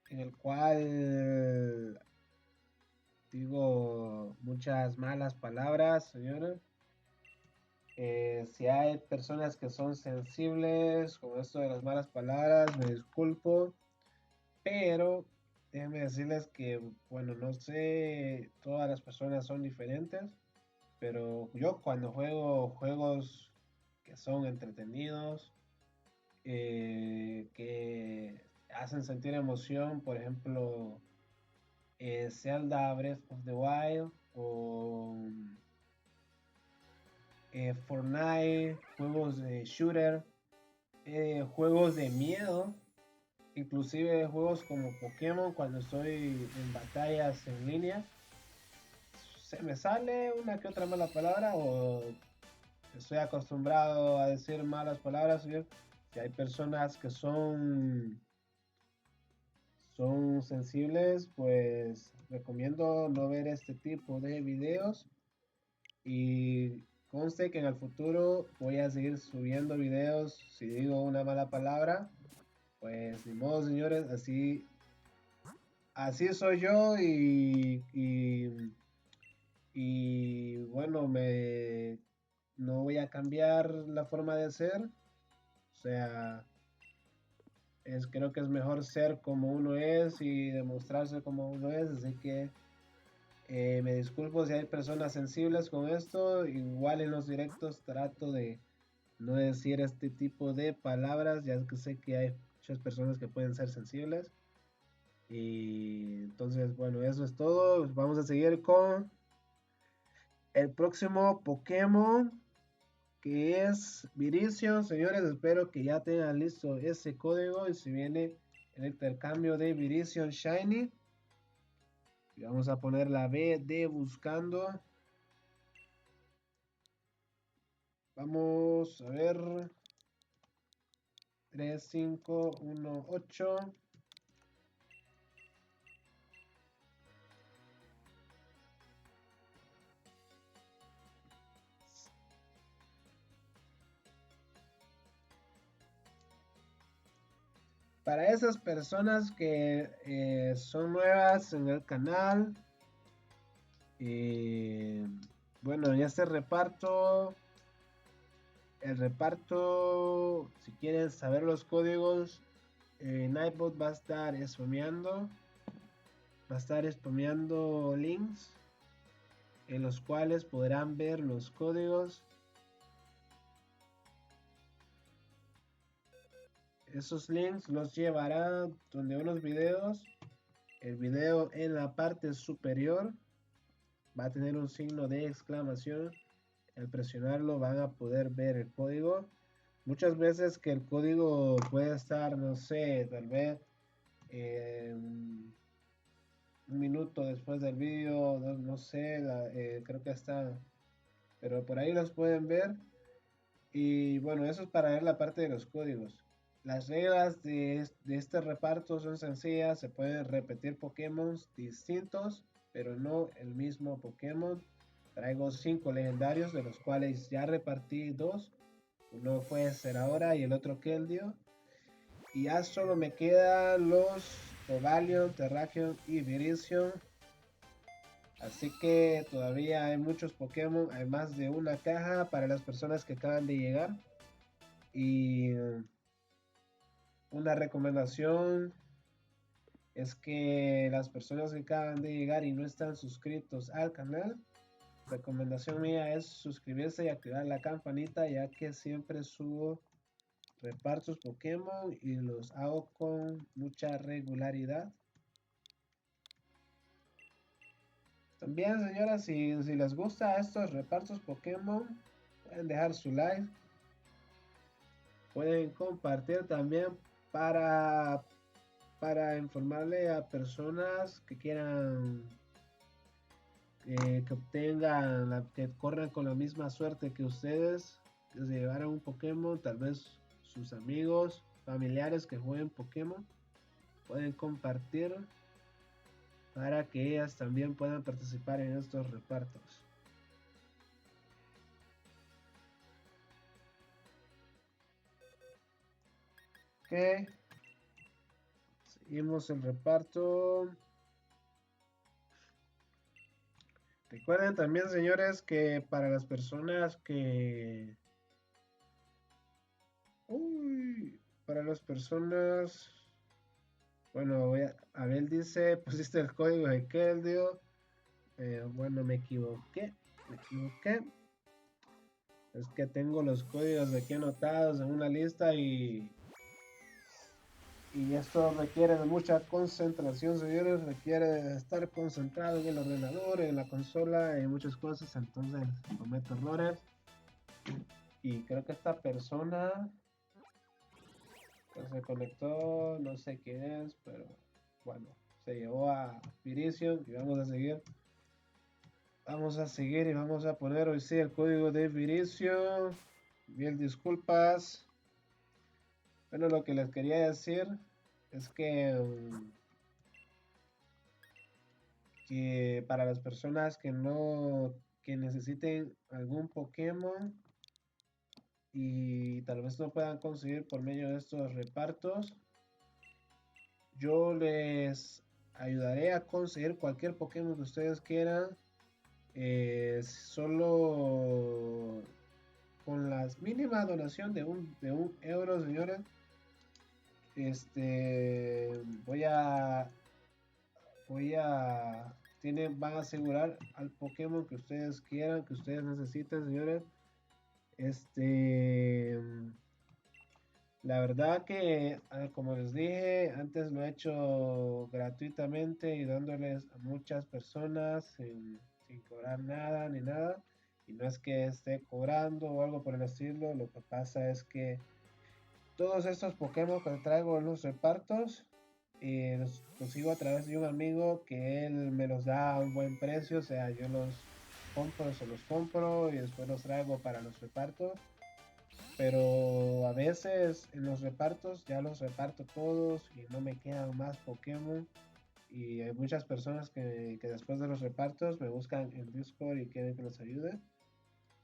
en el cual digo muchas malas palabras, señores. Si hay personas que son sensibles con esto de las malas palabras, me disculpo, pero déjenme decirles que, bueno, no sé, todas las personas son diferentes, pero yo cuando juego juegos que son entretenidos, que hacen sentir emoción, por ejemplo, Zelda Breath of the Wild o Fortnite, juegos de shooter, juegos de miedo, inclusive juegos como Pokémon cuando estoy en batallas en línea, se me sale una que otra mala palabra o estoy acostumbrado a decir malas palabras, ¿sí? Que hay personas que son sensibles, pues recomiendo no ver este tipo de videos y conste que en el futuro voy a seguir subiendo videos si digo una mala palabra, pues ni modo señores, así soy yo y bueno, no voy a cambiar la forma de ser, o sea, creo que es mejor ser como uno es y demostrarse como uno es, así que me disculpo si hay personas sensibles con esto, igual en los directos trato de no decir este tipo de palabras, ya que sé que hay muchas personas que pueden ser sensibles. Y entonces, bueno, eso es todo. Vamos a seguir con el próximo Pokémon, que es Virizion. Señores, espero que ya tengan listo ese código y si viene el intercambio de Virizion Shiny. Y vamos a poner la B de buscando. Vamos a ver. 3, 5, 1, 8. Para esas personas que son nuevas en el canal, bueno, ya este reparto, el reparto, si quieren saber los códigos, Nightbot va a estar spameando links en los cuales podrán ver los códigos. Esos links los llevará donde unos videos. El video en la parte superior va a tener un signo de exclamación al presionarlo van a poder ver el código. Muchas veces que el código puede estar, no sé, tal vez un minuto después del vídeo, no sé, creo que está, pero por ahí los pueden ver. Y bueno, eso es para ver la parte de los códigos. Las reglas de este reparto son sencillas, se pueden repetir Pokémon distintos, pero no el mismo Pokémon. Traigo 5 legendarios, de los cuales ya repartí 2. Uno fue Serahora y el otro Keldeo. Y ya solo me quedan los Ovalion, Terrakion y Virizion. Así que todavía hay muchos Pokémon, hay más de una caja para las personas que acaban de llegar. Y una recomendación es que las personas que acaban de llegar y no están suscritos al canal, recomendación mía es suscribirse y activar la campanita, ya que siempre subo repartos Pokémon y los hago con mucha regularidad. También, señoras, si les gusta estos repartos Pokémon, pueden dejar su like, pueden compartir también para, para informarle a personas que quieran que obtengan, que corran con la misma suerte que ustedes, que se llevaron un Pokémon, tal vez sus amigos, familiares que jueguen Pokémon, pueden compartir para que ellas también puedan participar en estos repartos. Ok, seguimos el reparto. Recuerden también, señores, que para las personas que... Uy, para las personas... Bueno, Abel dice, pusiste el código de Keldeo. Bueno, me equivoqué. Es que tengo los códigos aquí anotados en una lista y esto requiere de mucha concentración, señores. Requiere estar concentrado en el ordenador, en la consola, en muchas cosas. Entonces cometo errores. Y creo que esta persona que se conectó, no sé quién es, pero bueno, se llevó a Virizion y vamos a seguir. Vamos a seguir y vamos a poner hoy sí el código de Virizion. Bien, disculpas. Bueno, lo que les quería decir es que para las personas que necesiten algún Pokémon y tal vez no puedan conseguir por medio de estos repartos, yo les ayudaré a conseguir cualquier Pokémon que ustedes quieran. Solo con la mínima donación de un euro, señores. Voy a van a asegurar al Pokémon que ustedes quieran, que ustedes necesiten, señores. Este, la verdad que, como les dije, antes lo he hecho gratuitamente y dándoles a muchas personas sin cobrar nada ni nada. Y no es que esté cobrando o algo por el estilo, lo que pasa es que todos estos Pokémon que traigo en los repartos los consigo a través de un amigo que él me los da a un buen precio, o sea, yo los compro, se los compro y después los traigo para los repartos. Pero a veces en los repartos ya los reparto todos y no me quedan más Pokémon. Y hay muchas personas que después de los repartos me buscan en Discord y quieren que los ayude.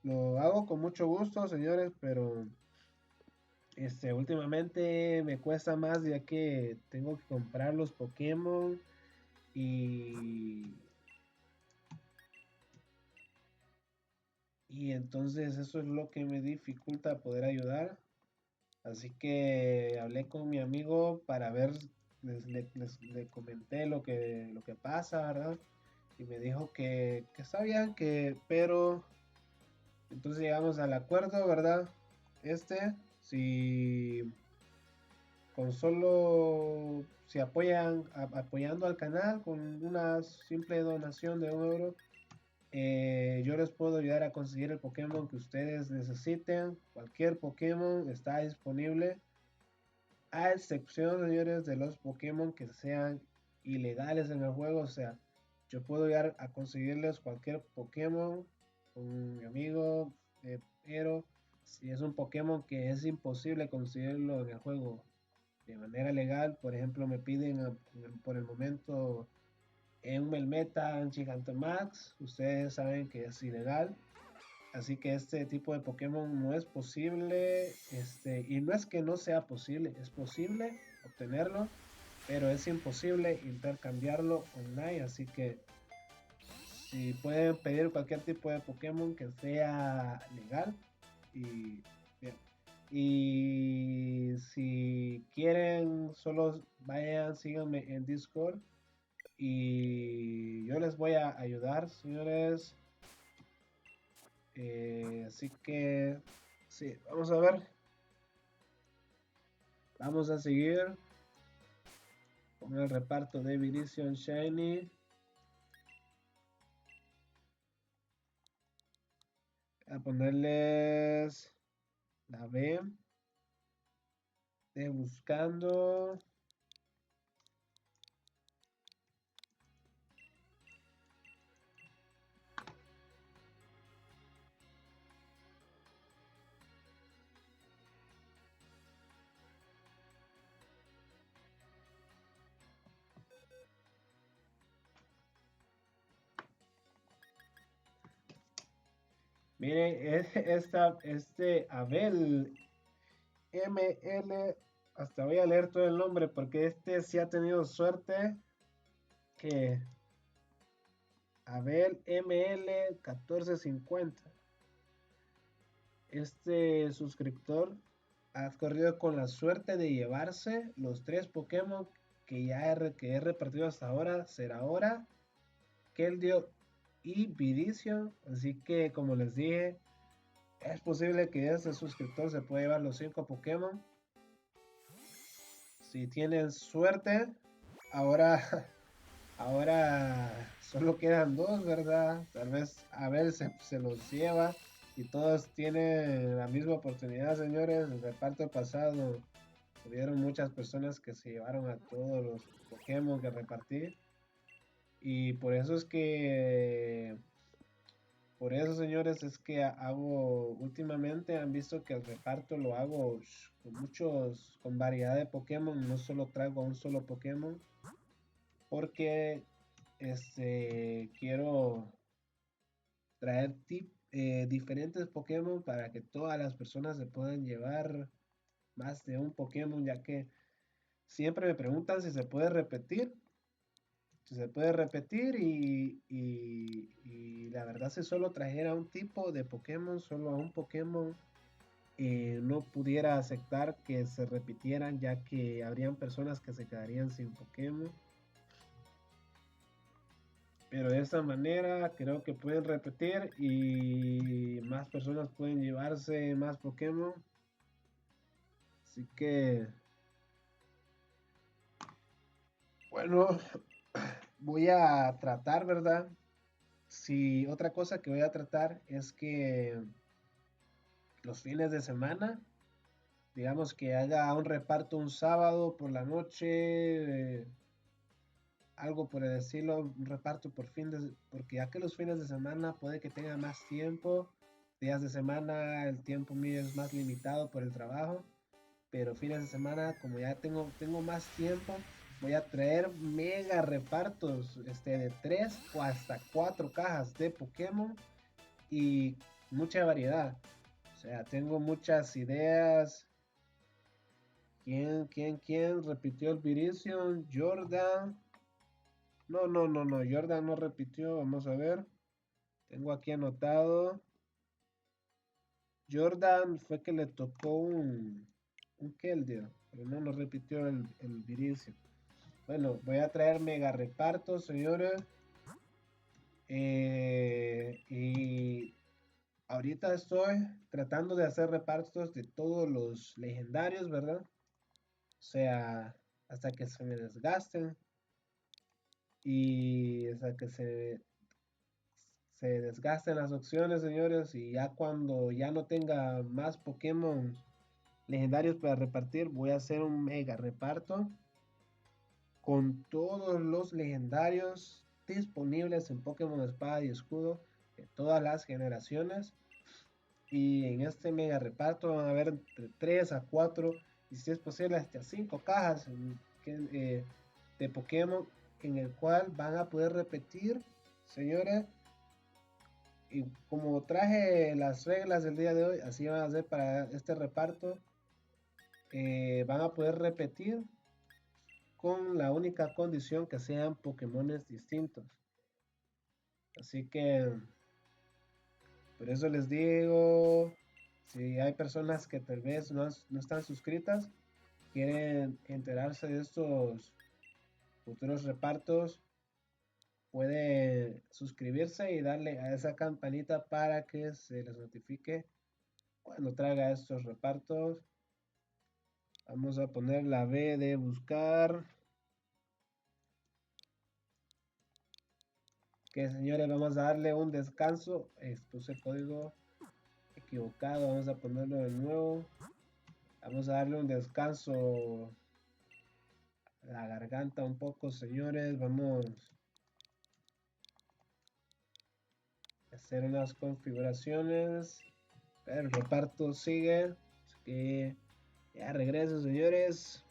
Lo hago con mucho gusto, señores, pero últimamente me cuesta más ya que tengo que comprar los Pokémon y, y entonces eso es lo que me dificulta poder ayudar. Así que hablé con mi amigo para ver, le comenté lo que pasa, ¿verdad? Y me dijo que está bien, pero entonces llegamos al acuerdo, ¿verdad? Si con solo, si apoyando al canal con una simple donación de un euro, Yo les puedo ayudar a conseguir el Pokémon que ustedes necesiten. Cualquier Pokémon está disponible, a excepción, señores, de los Pokémon que sean ilegales en el juego. O sea, yo puedo ayudar a conseguirles cualquier Pokémon con mi amigo, pero si es un Pokémon que es imposible conseguirlo en el juego de manera legal, por ejemplo, me piden por el momento en un Melmeta, en Gigantamax, ustedes saben que es ilegal. Así que este tipo de Pokémon no es posible, y no es que no sea posible, es posible obtenerlo, pero es imposible intercambiarlo online. Así que si pueden pedir cualquier tipo de Pokémon que sea legal y bien. Y si quieren, solo vayan, síganme en Discord y yo les voy a ayudar, señores. Así que, sí, vamos a ver. Vamos a seguir con el reparto de Viridion Shiny. A ponerles la B de buscando. Miren, este Abel ML, hasta voy a leer todo el nombre porque este sí ha tenido suerte. Que Abel ML 1450, este suscriptor ha corrido con la suerte de llevarse los 3 Pokémon que he repartido hasta ahora. Será Keldeo y Viridion. Así que, como les dije, es posible que este suscriptor se pueda llevar los 5 Pokémon. Si tienen suerte, ahora, ahora solo quedan 2, ¿verdad? Tal vez a ver se los lleva y todos tienen la misma oportunidad, señores. El reparto pasado hubieron muchas personas que se llevaron a todos los Pokémon que repartí. Y por eso es que, por eso, señores, es que hago, últimamente han visto que el reparto lo hago con variedad de Pokémon, no solo traigo a un solo Pokémon, porque quiero traer diferentes Pokémon para que todas las personas se puedan llevar más de un Pokémon, ya que siempre me preguntan si se puede repetir y la verdad si solo trajera un tipo de Pokémon, solo a un Pokémon, no pudiera aceptar que se repitieran, ya que habrían personas que se quedarían sin Pokémon. Pero de esta manera creo que pueden repetir y más personas pueden llevarse más Pokémon. Así que, bueno, voy a tratar, ¿verdad? Si otra cosa que voy a tratar es que los fines de semana, digamos que haga un reparto un sábado por la noche, algo por decirlo, un reparto porque ya que los fines de semana puede que tenga más tiempo, días de semana el tiempo mío es más limitado por el trabajo, pero fines de semana como ya tengo más tiempo, voy a traer mega repartos, de 3 o hasta 4 cajas de Pokémon y mucha variedad. O sea, tengo muchas ideas. ¿Quién repitió el Viridion? Jordan. No, no, no, no. Jordan no repitió. Vamos a ver. Tengo aquí anotado. Jordan fue que le tocó un Keldeo, pero no repitió el Viridion. Bueno, voy a traer mega repartos, señores. Y ahorita estoy tratando de hacer repartos de todos los legendarios, ¿verdad? O sea, hasta que se me desgasten y hasta que se desgasten las opciones, señores, y ya cuando ya no tenga más Pokémon legendarios para repartir, voy a hacer un mega reparto con todos los legendarios disponibles en Pokémon Espada y Escudo de todas las generaciones. Y en este mega reparto van a haber entre 3 a 4 y si es posible hasta 5 cajas de Pokémon en el cual van a poder repetir, señores. Y como traje las reglas del día de hoy, así van a ser para este reparto. Van a poder repetir con la única condición que sean Pokémones distintos. Así que por eso les digo, si hay personas que tal vez no están suscritas, quieren enterarse de estos futuros repartos, puede suscribirse y darle a esa campanita para que se les notifique cuando traiga estos repartos. Vamos a poner la B de buscar. Que señores, vamos a darle un descanso. Puse el código equivocado, vamos a ponerlo de nuevo. Vamos a darle un descanso a la garganta un poco, señores. Vamos a hacer unas configuraciones. El reparto sigue. Así que ya regreso, señores.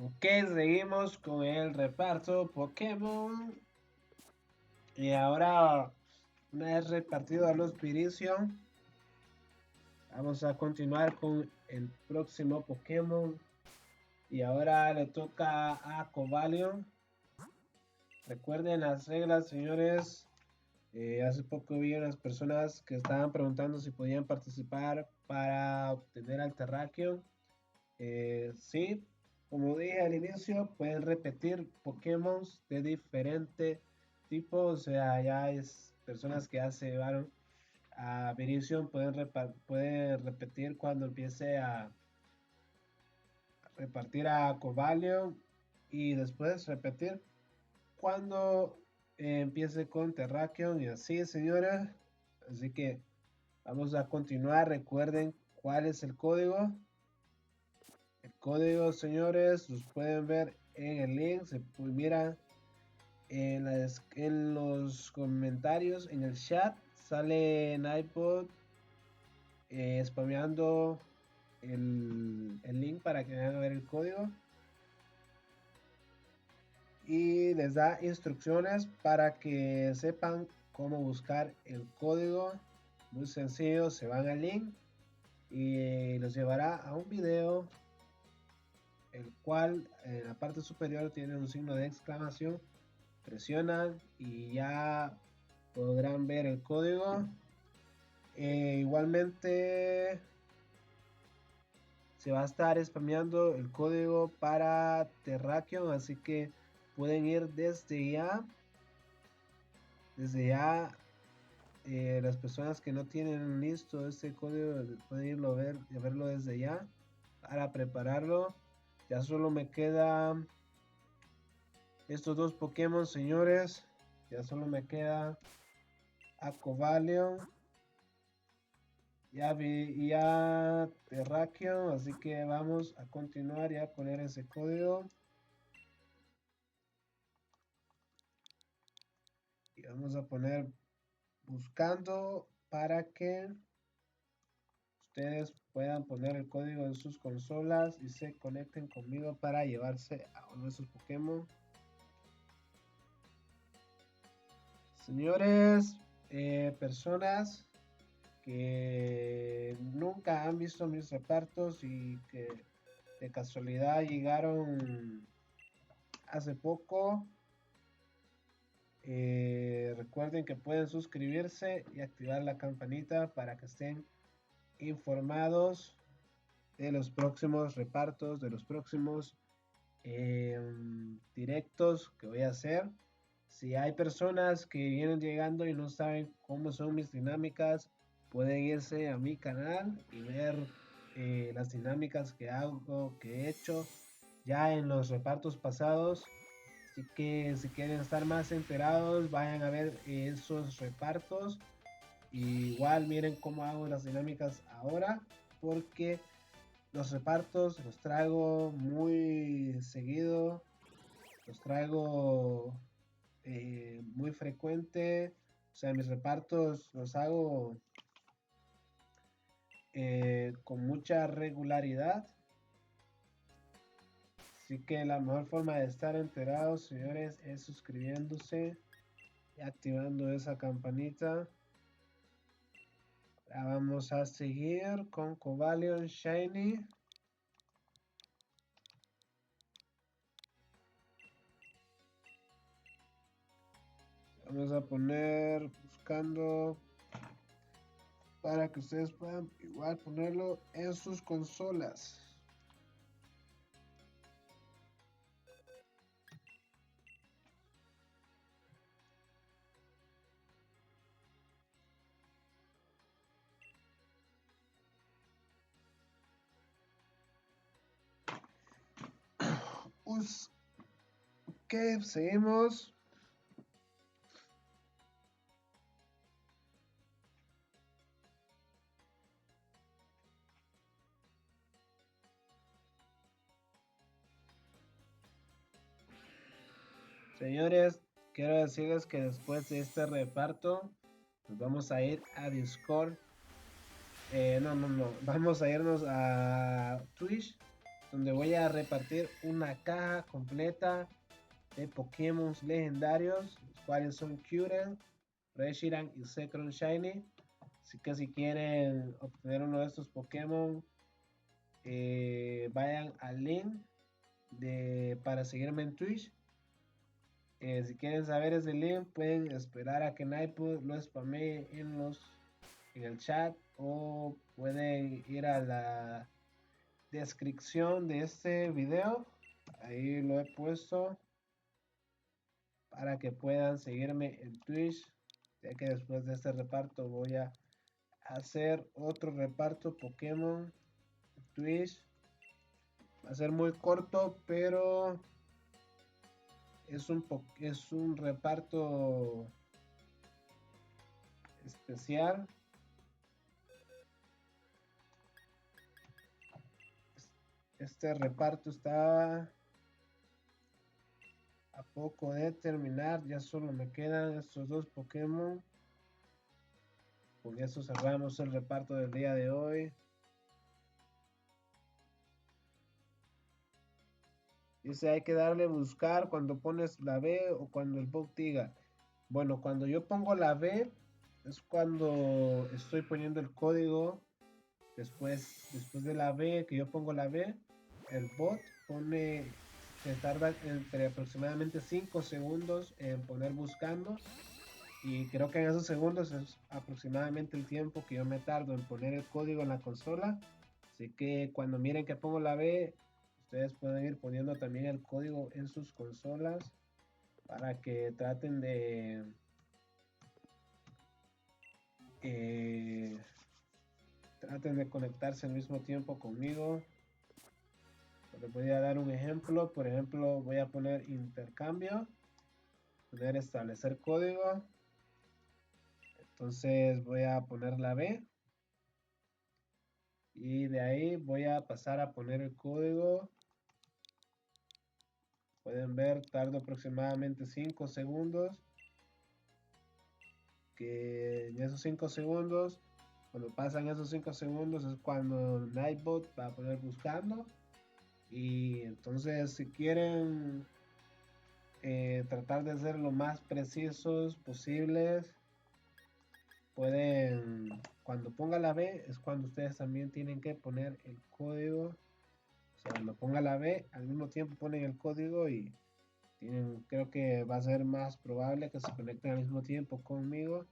Ok, seguimos con el reparto Pokémon. Y ahora, una vez repartido a los Virizion, vamos a continuar con el próximo Pokémon. Y ahora le toca a Cobalion. Recuerden las reglas, señores. Hace poco vi unas personas que estaban preguntando si podían participar para obtener al Terrakion. Sí, como dije al inicio, pueden repetir Pokémon de diferente tipo. O sea, ya es personas que ya se llevaron a Virizion, pueden repetir cuando empiece a repartir a Cobalion y después repetir cuando empiece con Terrakion y así, señora. Así que vamos a continuar. Recuerden cuál es el código. El código, señores, los pueden ver en el link. Se mira en los comentarios, en el chat. Sale en iPod spameando el link para que vayan a ver el código. Y les da instrucciones para que sepan cómo buscar el código. Muy sencillo, se van al link y los llevará a un video, el cual en la parte superior tiene un signo de exclamación. Presionan y ya podrán ver el código. Igualmente se va a estar spameando el código para Terrakion, así que pueden ir desde ya. Desde ya, las personas que no tienen listo este código pueden irlo a verlo desde ya para prepararlo. Ya solo me quedan estos dos Pokémon, señores. Ya solo me queda a Cobalion y a Terrakion, así que vamos a continuar y a poner ese código. Y vamos a poner buscando para que ustedes puedan poner el código en sus consolas y se conecten conmigo para llevarse a uno de sus Pokémon. Señores, personas que nunca han visto mis repartos y que de casualidad llegaron hace poco, recuerden que pueden suscribirse y activar la campanita para que estén informados de los próximos repartos, de los próximos directos que voy a hacer. Si hay personas que vienen llegando y no saben cómo son mis dinámicas, pueden irse a mi canal y ver las dinámicas que hago, que he hecho ya en los repartos pasados. Así que si quieren estar más enterados, vayan a ver esos repartos. Igual miren cómo hago las dinámicas ahora, porque los repartos los traigo muy seguido, los traigo muy frecuente. O sea, mis repartos los hago con mucha regularidad. Así que la mejor forma de estar enterados, señores, es suscribiéndose y activando esa campanita. Ahora vamos a seguir con Cobalion Shiny. Vamos a poner buscando para que ustedes puedan igual ponerlo en sus consolas. Ok, seguimos. Señores, quiero decirles que después de este reparto, nos vamos a ir a Discord. No. Vamos a irnos a Twitch, donde voy a repartir una caja completa de Pokémon legendarios, los cuales son Kyurem, Reshiram y Zekrom Shiny. Así que si quieren obtener uno de estos Pokémon, vayan al link para seguirme en Twitch. Si quieren saber ese link, pueden esperar a que Nightbot lo spamee en el chat, o pueden ir a la descripción de este video. Ahí lo he puesto para que puedan seguirme en Twitch, ya que después de este reparto voy a hacer otro reparto Pokémon en Twitch. Va a ser muy corto, pero es un reparto especial. Este reparto está a poco de terminar. Ya solo me quedan estos dos Pokémon. Con eso cerramos el reparto del día de hoy. Dice, hay que darle buscar cuando pones la B o cuando el bot diga. Bueno, cuando yo pongo la B es cuando estoy poniendo el código. Después de la B, que yo pongo la B, el bot se tarda entre aproximadamente 5 segundos en poner buscando. Y creo que en esos segundos es aproximadamente el tiempo que yo me tardo en poner el código en la consola. Así que cuando miren que pongo la B, ustedes pueden ir poniendo también el código en sus consolas para que eh, traten de conectarse al mismo tiempo conmigo. Les voy a dar un ejemplo. Por ejemplo, voy a poner intercambio, poner establecer código. Entonces voy a poner la B. Y de ahí voy a pasar a poner el código. Pueden ver, tardo aproximadamente 5 segundos. Que en esos 5 segundos, cuando pasan esos 5 segundos, es cuando Nightbot va a poner buscando. Y entonces, si quieren tratar de ser lo más precisos posibles, pueden, cuando ponga la B, es cuando ustedes también tienen que poner el código. O sea, cuando ponga la B, al mismo tiempo ponen el código y creo que va a ser más probable que se conecten al mismo tiempo conmigo.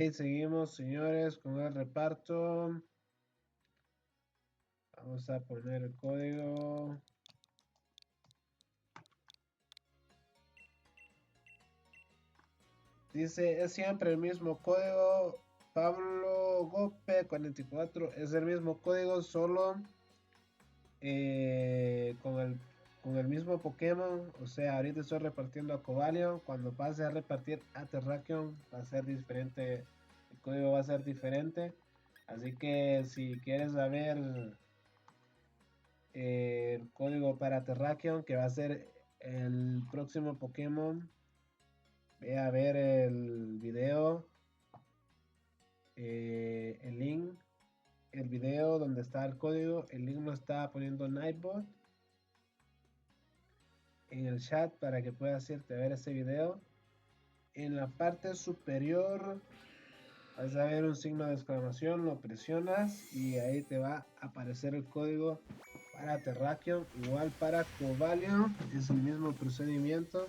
seguimos, señores, con el reparto. Vamos a poner el código. Dice, es siempre el mismo código. Pablo Gope 44 es el mismo código, solo con el mismo Pokémon. O sea, ahorita estoy repartiendo a Cobalion. Cuando pase a repartir a Terrakion va a ser diferente. El código va a ser diferente. Así que si quieres saber el código para Terrakion, que va a ser el próximo Pokémon, ve a ver el video, el link, el video donde está el código. El link lo está poniendo Nightbot en el chat para que puedas irte a ver ese video. En la parte superior vas a ver un signo de exclamación, lo presionas y ahí te va a aparecer el código para Terrakion. Igual para Cobalion es el mismo procedimiento,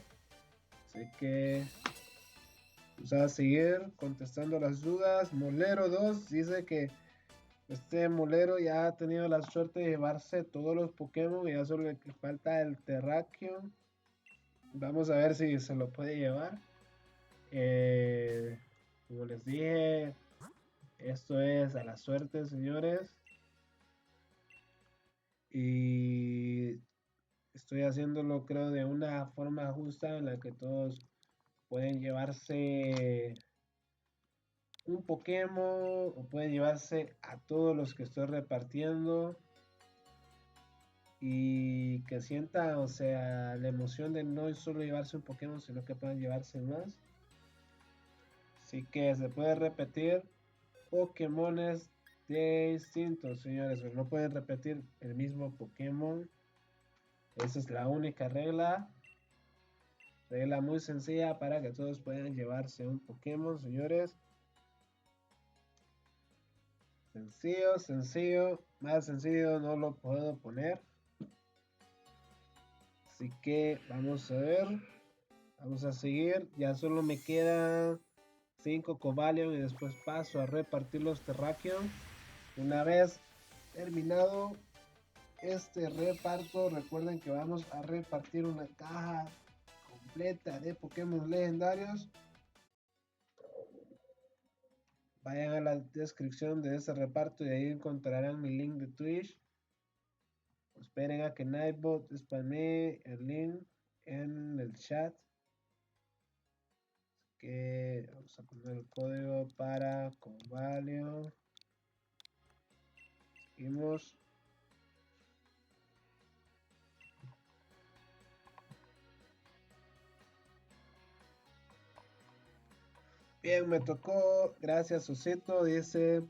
así que vamos a seguir contestando las dudas. Molero 2 dice que este Molero ya ha tenido la suerte de llevarse todos los Pokémon y ya solo le falta el Terrakion. Vamos a ver si se lo puede llevar. Como les dije, esto es a la suerte, señores. Y estoy haciéndolo, creo, de una forma justa en la que todos pueden llevarse un Pokémon o pueden llevarse a todos los que estoy repartiendo. Y que sientan, o sea, la emoción de no solo llevarse un Pokémon, sino que puedan llevarse más. Así que se puede repetir Pokémones distintos, señores. Pero no pueden repetir el mismo Pokémon. Esa es la única regla. Regla muy sencilla para que todos puedan llevarse un Pokémon, señores. Sencillo, sencillo. Más sencillo no lo puedo poner. Así que vamos a ver. Vamos a seguir. Ya solo me quedan 5 Cobalion y después paso a repartir los Terrakion. Una vez terminado este reparto, recuerden que vamos a repartir una caja completa de Pokémon legendarios. Vayan a la descripción de este reparto y ahí encontrarán mi link de Twitch. Esperen a que Nightbot spamee el link en el chat. Que vamos a poner el código para Cobalion. Seguimos. Bien, me tocó. Gracias, Osito. Dice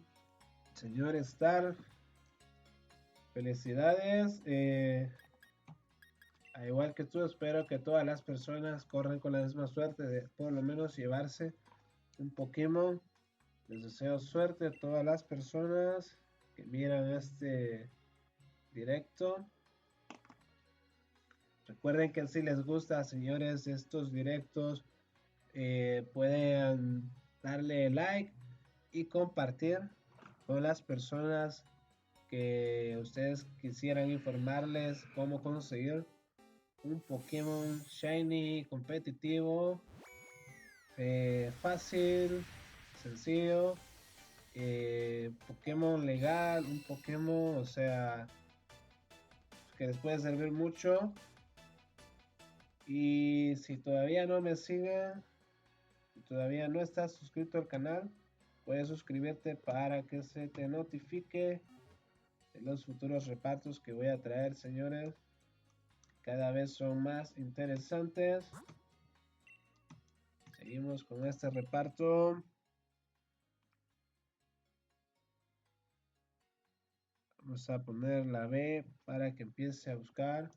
señor Star. Felicidades. Al igual que tú, espero que todas las personas corran con la misma suerte de por lo menos llevarse un Pokémon. Les deseo suerte a todas las personas que miran este directo. Recuerden que si les gusta, señores, estos directos, pueden darle like y compartir con las personas que ustedes quisieran informarles cómo conseguir un Pokémon Shiny competitivo, fácil, sencillo, Pokémon legal, un Pokémon, o sea, que les puede servir mucho. Y si todavía no me siguen, si todavía no estás suscrito al canal, puedes suscribirte para que se te notifique de los futuros repartos que voy a traer, señores. Cada vez son más interesantes. Seguimos con este reparto. Vamos a poner la B para que empiece a buscar.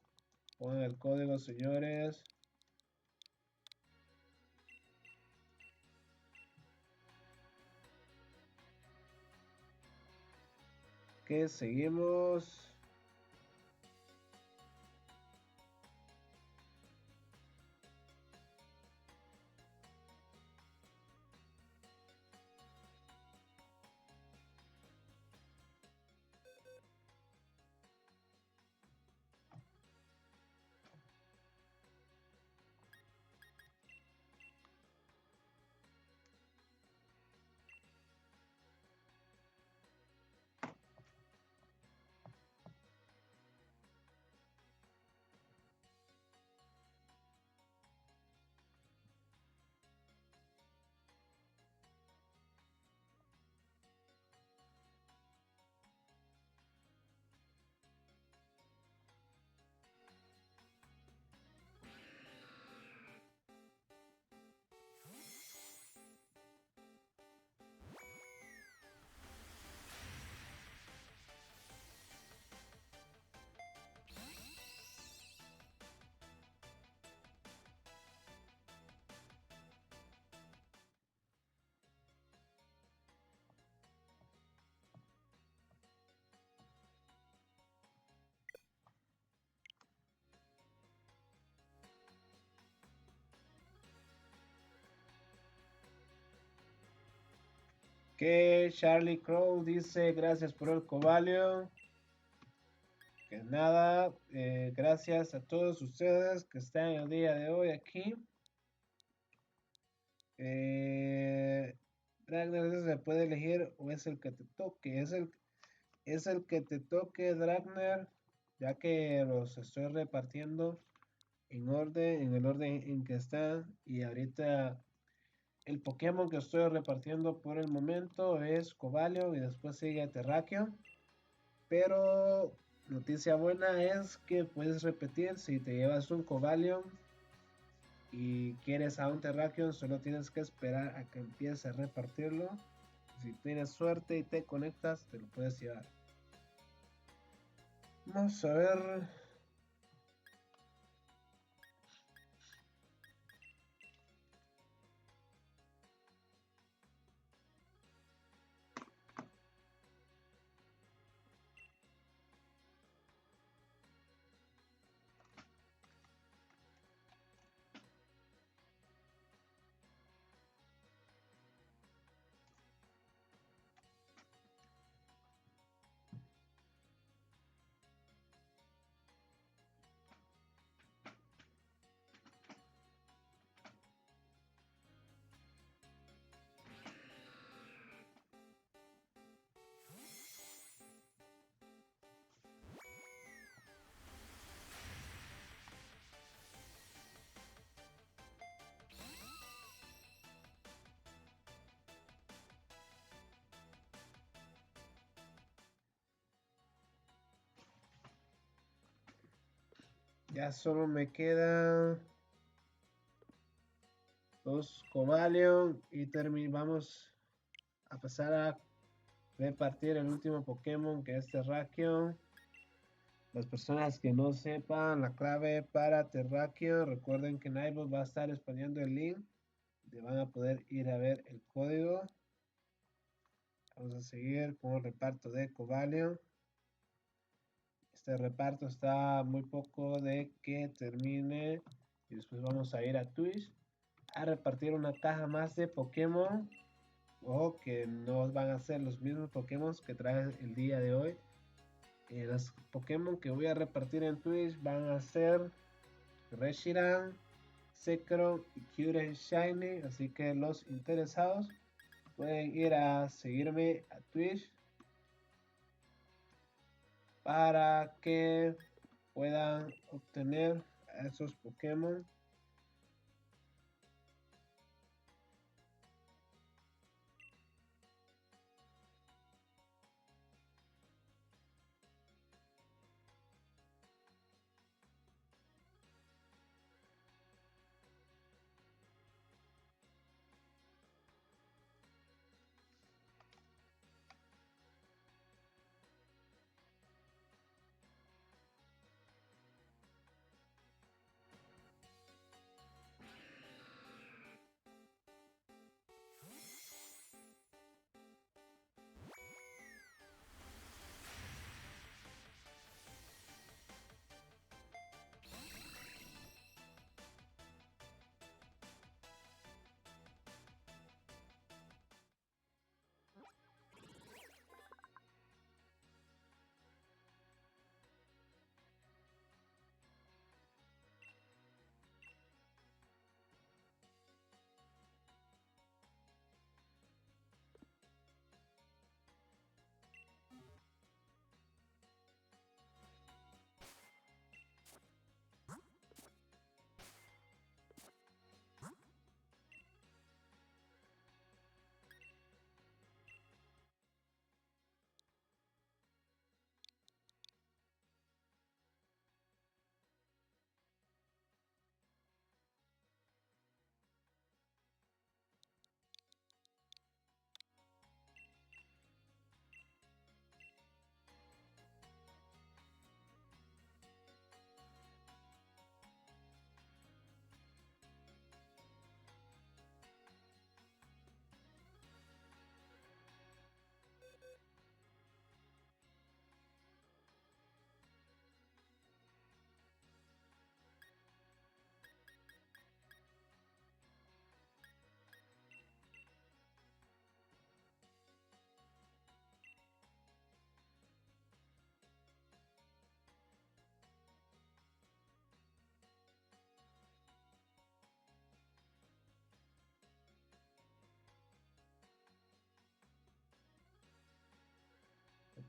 Pongan el código, señores. Que seguimos. Que Charlie Crow dice gracias por el cobalio. Que nada, gracias a todos ustedes que están el día de hoy aquí. Dragner se puede elegir o es el que te toque. Es el que te toque, Dragner, ya que los estoy repartiendo en orden, en el orden en que están. Y ahorita el Pokémon que estoy repartiendo por el momento es Cobalio y después sigue Terrakion. Pero noticia buena es que puedes repetir si te llevas un Cobalion y quieres a un Terrakion, solo tienes que esperar a que empiece a repartirlo. Si tienes suerte y te conectas, te lo puedes llevar. Vamos a ver. Ya solo me quedan dos Cobalion y vamos a pasar a repartir el último Pokémon que es Terrakion. Las personas que no sepan la clave para Terrakion, recuerden que Nightbot va a estar expandiendo el link. Van a poder ir a ver el código. Vamos a seguir con el reparto de Cobalion. Este reparto está muy poco de que termine. Y después vamos a ir a Twitch a repartir una caja más de Pokémon. Ojo que no van a ser los mismos Pokémon que traen el día de hoy. Los Pokémon que voy a repartir en Twitch van a ser Reshiram, Zekrom y Kyurem Shiny. Así que los interesados pueden ir a seguirme a Twitch para que puedan obtener a esos Pokémon.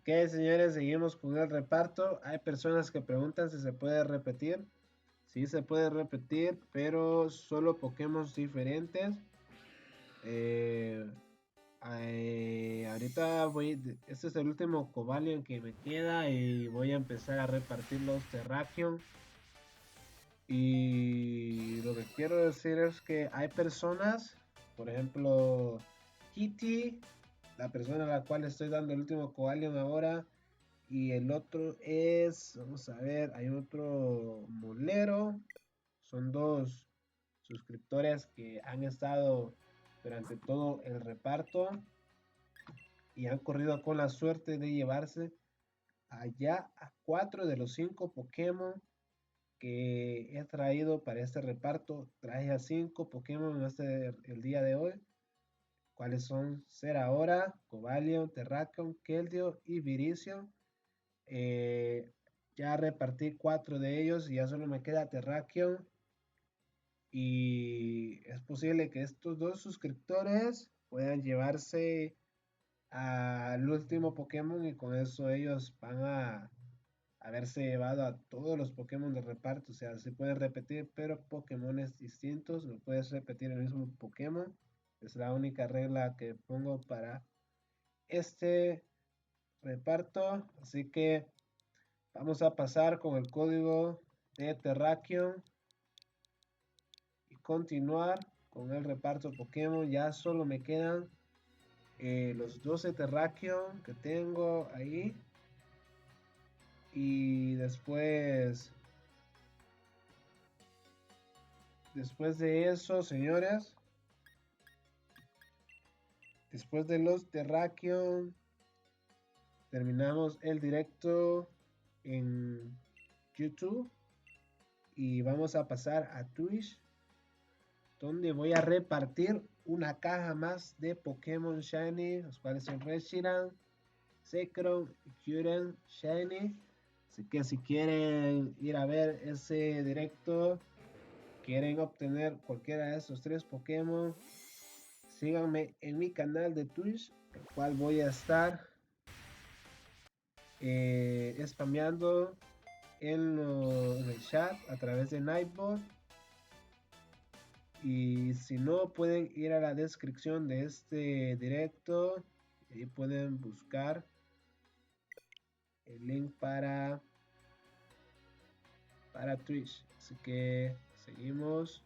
Ok, señores, seguimos con el reparto. Hay personas que preguntan si se puede repetir. Sí se puede repetir, pero solo Pokémon diferentes. Eh, ahorita este es el último Cobalion que me queda y voy a empezar a repartir los Terrakion. Y lo que quiero decir es que hay personas, por ejemplo, Kitty, la persona a la cual estoy dando el último Cobalion ahora, y el otro es, vamos a ver, hay otro Molero, son dos suscriptores que han estado durante todo el reparto y han corrido con la suerte de llevarse allá a 4 de los 5 Pokémon que he traído para este reparto. Traje a 5 Pokémon el día de hoy, cuáles son Zeraora, Cobalion, Terrakion, Keldeo y Virizion. Eh, ya repartí 4 de ellos y ya solo me queda Terrakion. Y es posible que estos dos suscriptores puedan llevarse al último Pokémon y con eso ellos van a haberse llevado a todos los Pokémon de reparto. O sea, se pueden repetir, pero Pokémones distintos. No puedes repetir el mismo Pokémon. Es la única regla que pongo para este reparto. Así que vamos a pasar con el código de Terrakion y continuar con el reparto Pokémon. Ya solo me quedan los 12 Terrakion que tengo ahí. Y después de eso, señores, después de los Terrakion, terminamos el directo en YouTube y vamos a pasar a Twitch, donde voy a repartir una caja más de Pokémon Shiny, los cuales son Reshiram, Zekrom y Kyurem Shiny. Así que si quieren ir a ver ese directo, quieren obtener cualquiera de esos 3 Pokémon, síganme en mi canal de Twitch, el cual voy a estar spameando en el chat a través de Nightbot. Y si no, pueden ir a la descripción de este directo y pueden buscar el link para Twitch. Así que seguimos.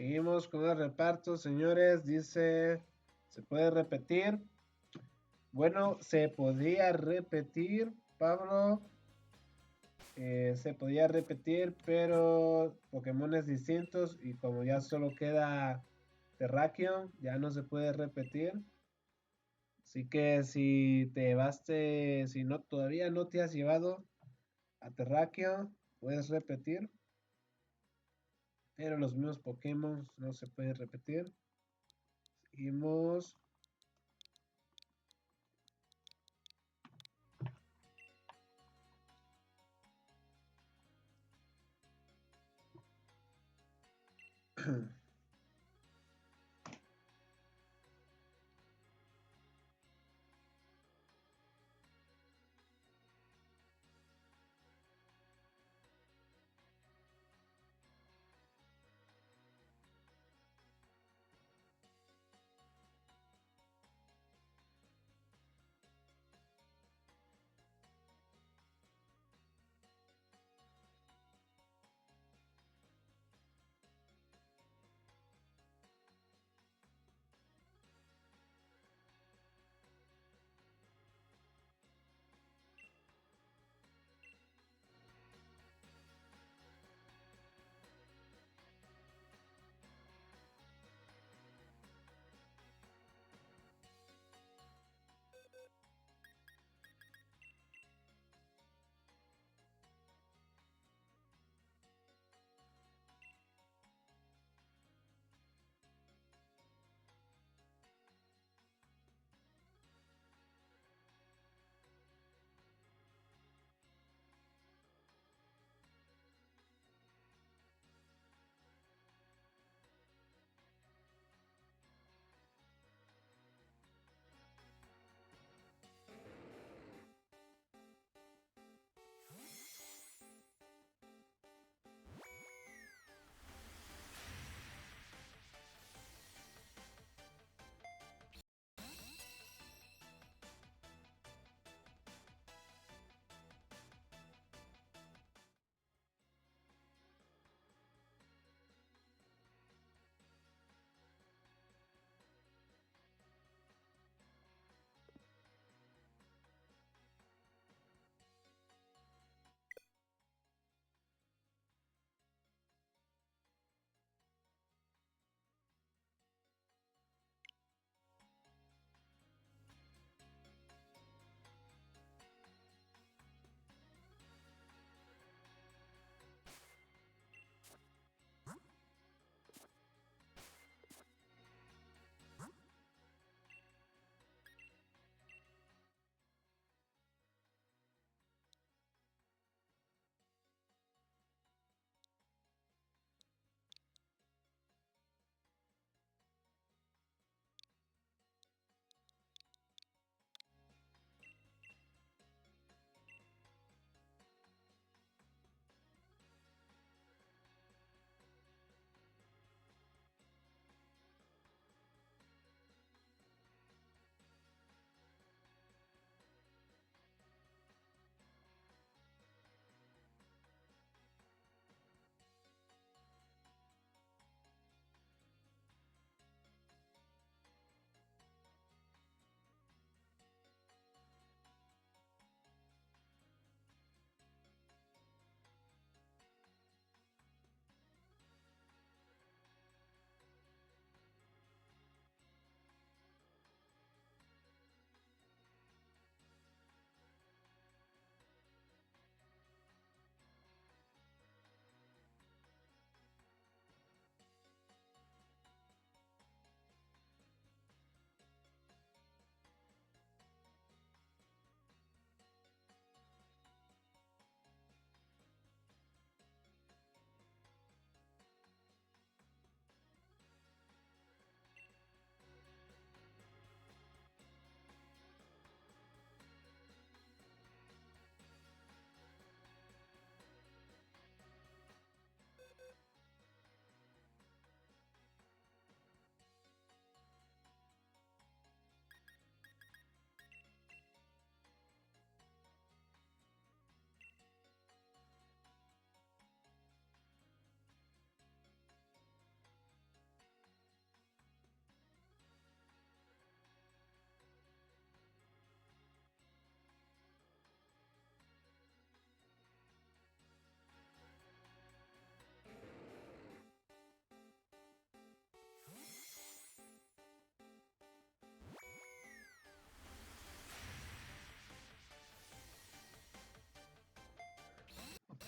Seguimos con el reparto, señores. Dice, ¿se puede repetir? Bueno, se podía repetir, Pablo. Se podía repetir, pero Pokémones distintos y como ya solo queda Terrakion, ya no se puede repetir. Así que si te llevaste, si no todavía no te has llevado a Terrakion, puedes repetir, pero los mismos Pokémon no se pueden repetir. Seguimos.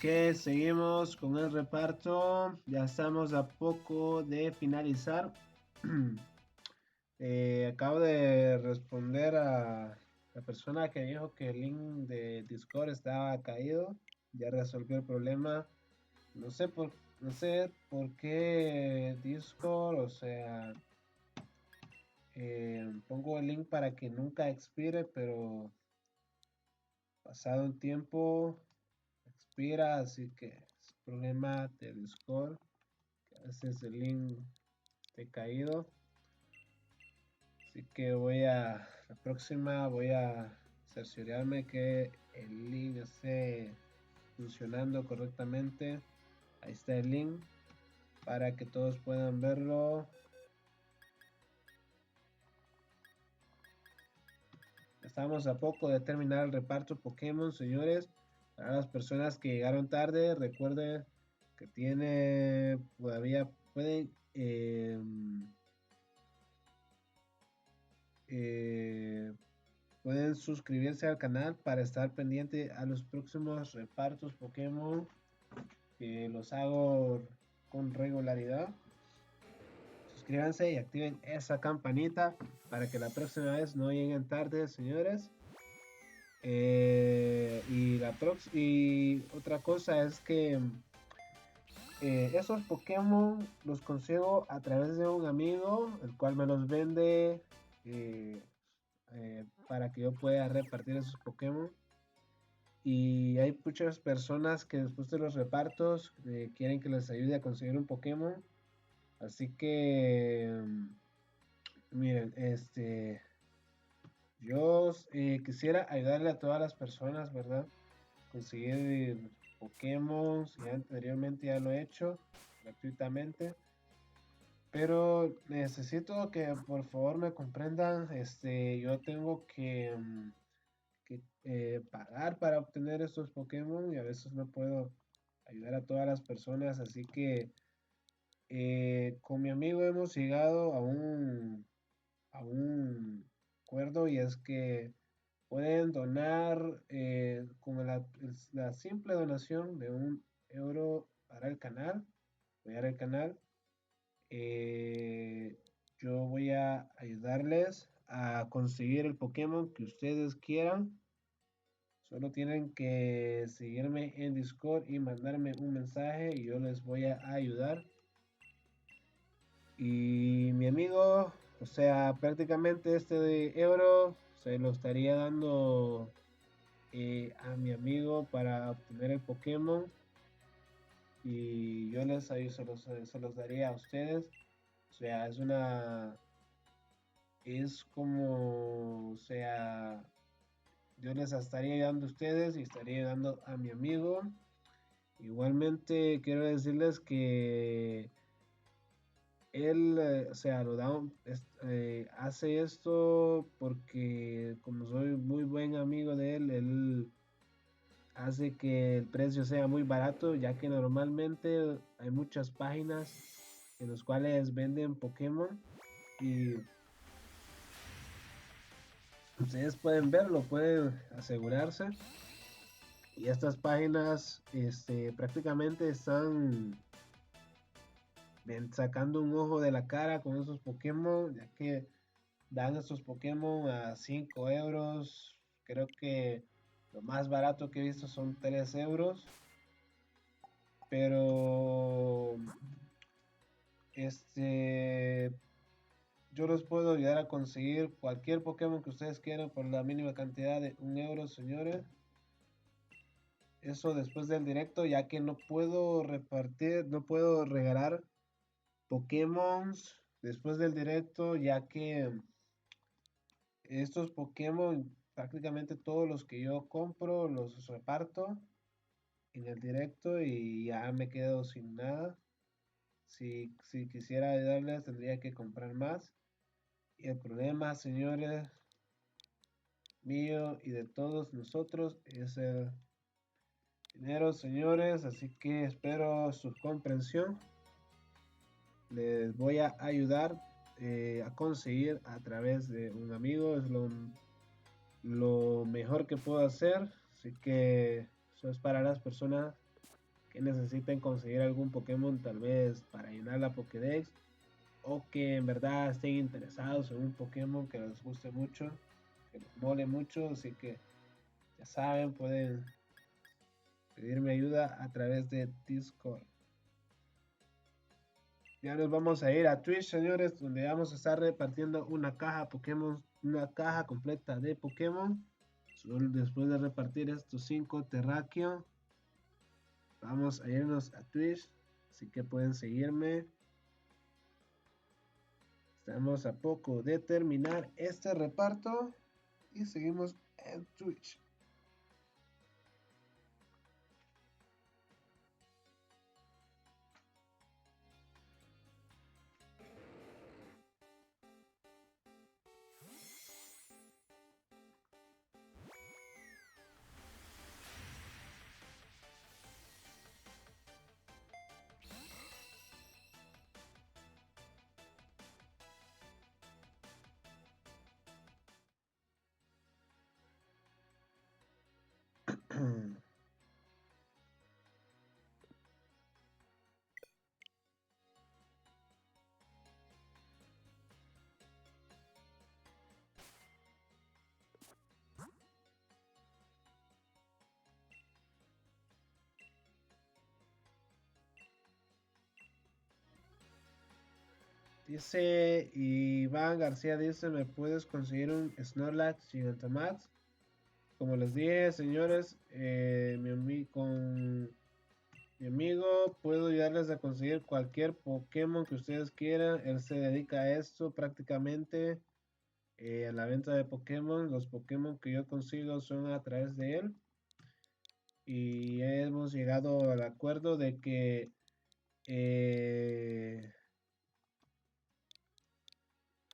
Que seguimos con el reparto. Ya estamos a poco de finalizar. Acabo de responder a la persona que dijo que el link de Discord estaba caído. Ya resolvió el problema. No sé por qué Discord, o sea, pongo el link para que nunca expire, pero pasado un tiempo expira, así que es problema de Discord. Que a veces el link esté caído. Así que la próxima voy a cerciorarme que el link esté funcionando correctamente. Ahí está el link para que todos puedan verlo. Estamos a poco de terminar el reparto Pokémon, señores. Para las personas que llegaron tarde, recuerden que todavía eh, pueden suscribirse al canal para estar pendiente a los próximos repartos Pokémon que los hago con regularidad. Suscríbanse y activen esa campanita para que la próxima vez no lleguen tarde, señores. Y otra cosa es que esos Pokémon los consigo a través de un amigo, el cual me los vende para que yo pueda repartir esos Pokémon. Y hay muchas personas que después de los repartos quieren que les ayude a conseguir un Pokémon. Así que, miren, yo quisiera ayudarle a todas las personas, ¿verdad? Conseguir Pokémon, ya anteriormente ya lo he hecho gratuitamente. Pero necesito que por favor me comprendan, yo tengo que pagar para obtener estos Pokémon y a veces no puedo ayudar a todas las personas, así que con mi amigo hemos llegado a un acuerdo y es que pueden donar con la simple donación de €1 para el canal, apoyar el canal. eh, yo voy a ayudarles a conseguir el Pokémon que ustedes quieran. Solo tienen que seguirme en Discord y mandarme un mensaje y yo les voy a ayudar. Y mi amigo, o sea, prácticamente este de euro se lo estaría dando a mi amigo para obtener el Pokémon. Y yo se los daría a ustedes. O sea, es como, o sea, yo les estaría dando a ustedes y estaría dando a mi amigo. Igualmente quiero decirles que él, o sea, hace esto porque como soy muy buen amigo de él hace que el precio sea muy barato, ya que normalmente hay muchas páginas en las cuales venden Pokémon y ustedes pueden verlo, pueden asegurarse. Y estas páginas prácticamente están sacando un ojo de la cara con esos Pokémon, ya que dan estos Pokémon a 5 euros. Creo que lo más barato que he visto son 3 euros. Pero yo los puedo ayudar a conseguir cualquier Pokémon que ustedes quieran por la mínima cantidad de 1 euro, señores. Eso después del directo, ya que no puedo repartir, no puedo regalar Pokémon después del directo, ya que estos Pokémon, prácticamente todos los que yo compro, los reparto en el directo y ya me quedo sin nada. Si quisiera ayudarles, tendría que comprar más. Y el problema, señores, mío y de todos nosotros es el dinero, señores. Así que espero su comprensión. Les voy a ayudar a conseguir a través de un amigo. Es lo mejor que puedo hacer. Así que eso es para las personas que necesiten conseguir algún Pokémon tal vez para llenar la Pokédex, o que en verdad estén interesados en un Pokémon que les guste mucho, que les mole mucho, así que ya saben, pueden pedirme ayuda a través de Discord. Ya nos vamos a ir a Twitch, señores, donde vamos a estar repartiendo una caja Pokémon, una caja completa de Pokémon. Solo después de repartir estos 5 Terrakion, vamos a irnos a Twitch, así que pueden seguirme. Estamos a poco de terminar este reparto y seguimos en Twitch. Dice Iván García, dice, ¿me puedes conseguir un Snorlax Gigantamax? Como les dije, señores, con mi amigo puedo ayudarles a conseguir cualquier Pokémon que ustedes quieran. Él se dedica a esto prácticamente, a la venta de Pokémon. Los Pokémon que yo consigo son a través de él. Y hemos llegado al acuerdo de que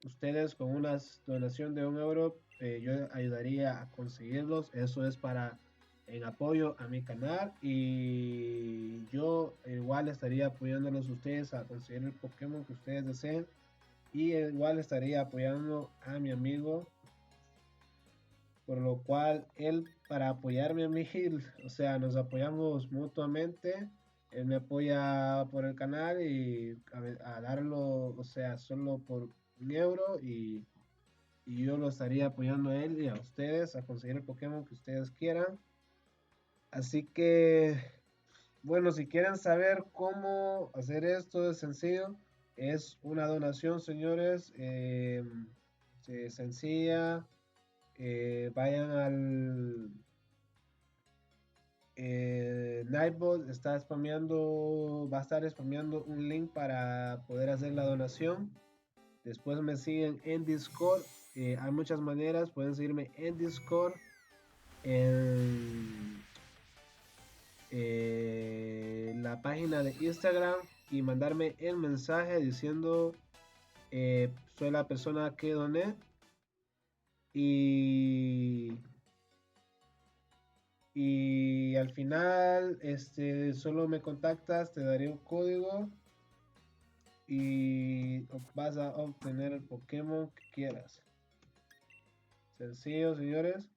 ustedes con una donación de €1, yo ayudaría a conseguirlos. Eso es para en apoyo a mi canal, y yo igual estaría apoyándolos ustedes a conseguir el Pokémon que ustedes deseen, y igual estaría apoyando a mi amigo, por lo cual él, para apoyarme a mí, o sea, nos apoyamos mutuamente. Él me apoya por el canal y a darlo, o sea, solo por €1, y yo lo estaría apoyando a él y a ustedes a conseguir el Pokémon que ustedes quieran. Así que, bueno, si quieren saber cómo hacer esto, es sencillo. Es una donación, señores, sencilla. Vayan al Nightbot, está spameando, va a estar spameando un link para poder hacer la donación. Después me siguen en Discord. Hay muchas maneras, pueden seguirme en Discord, en la página de Instagram, y mandarme el mensaje diciendo soy la persona que doné, y al final solo me contactas, te daré un código y vas a obtener el Pokémon que quieras. Sencillo, señores.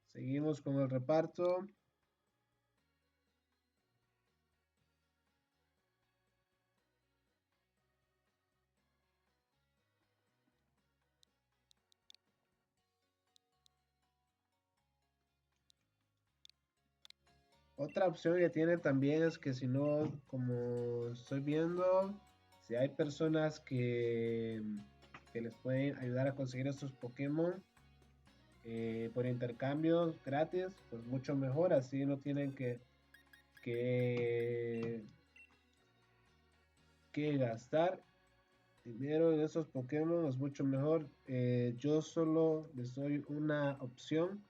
Seguimos con el reparto. Otra opción que tiene también es que, si no, como estoy viendo, si hay personas que les pueden ayudar a conseguir estos Pokémon por intercambio gratis, pues mucho mejor. Así no tienen que, que gastar dinero en esos Pokémon, es mucho mejor. Yo solo les doy una opción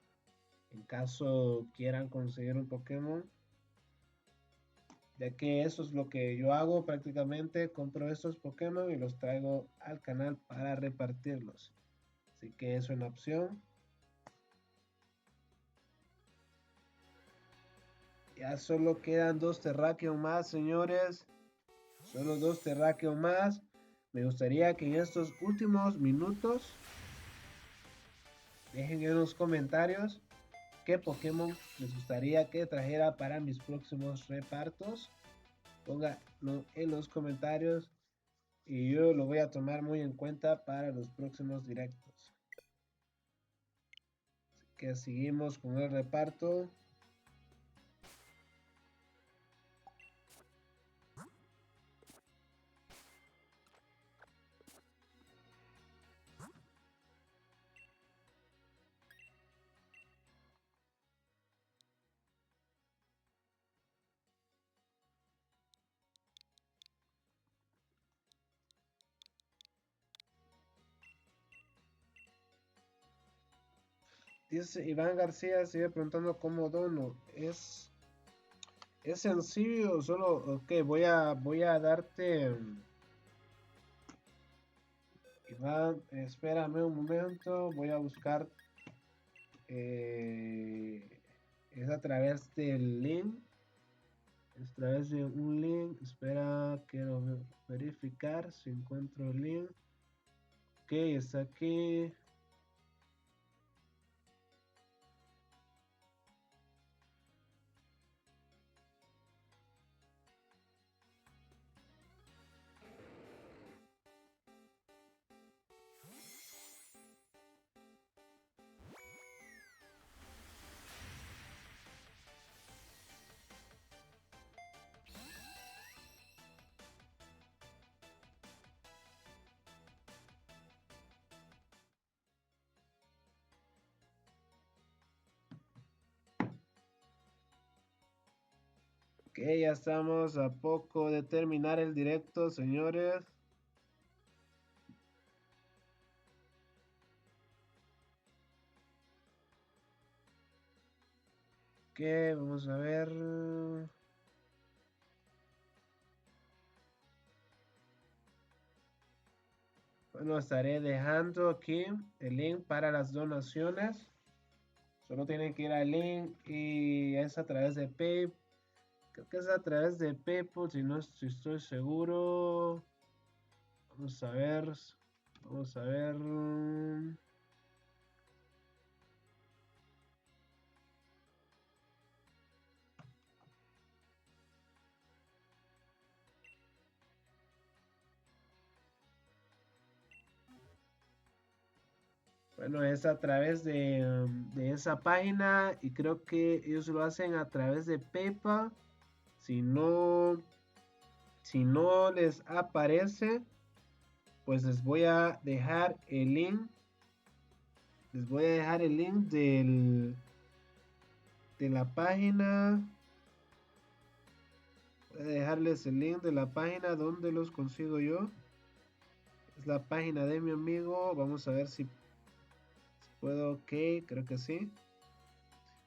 en caso quieran conseguir un Pokémon, ya que eso es lo que yo hago prácticamente. Compro estos Pokémon y los traigo al canal para repartirlos, así que es una opción. Ya solo quedan 2 Terrakion más, señores, solo 2 Terrakion más. Me gustaría que en estos últimos minutos dejen en los comentarios qué Pokémon les gustaría que trajera para mis próximos repartos. Pónganlo en los comentarios y yo lo voy a tomar muy en cuenta para los próximos directos. Así que seguimos con el reparto. Dice Iván García, sigue preguntando cómo dono. Es sencillo, solo, ok, voy a darte, Iván, espérame un momento, voy a buscar, es a través del link, es a través de un link, espera, quiero verificar si encuentro el link, ok, está aquí. Ok, ya estamos a poco de terminar el directo, señores. Ok, vamos a ver. Bueno, estaré dejando aquí el link para las donaciones. Solo tienen que ir al link y es a través de PayPal. Creo que es a través de PayPal, si no estoy seguro. Vamos a ver. Vamos a ver. Bueno, es a través de esa página y creo que ellos lo hacen a través de PayPal. Si no, si no les aparece, pues les voy a dejar el link. Les voy a dejar el link de la página. Voy a dejarles el link de la página donde los consigo yo. Es la página de mi amigo. Vamos a ver si puedo. Ok, creo que sí.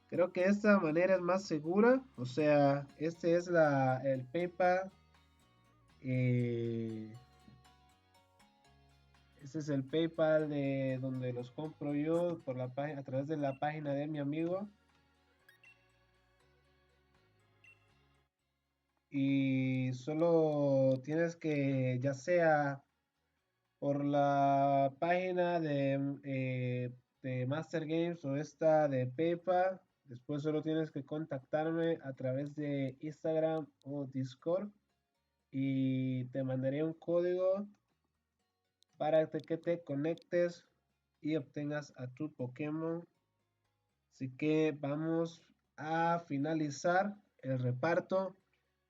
Creo que esta manera es más segura. O sea, este es el PayPal. Este es el PayPal de donde los compro yo por la página, a través de la página de mi amigo. Y solo tienes que, ya sea por la página de Master Games o esta de PayPal, después solo tienes que contactarme a través de Instagram o Discord y te mandaré un código para que te conectes y obtengas a tu Pokémon. Así que vamos a finalizar el reparto.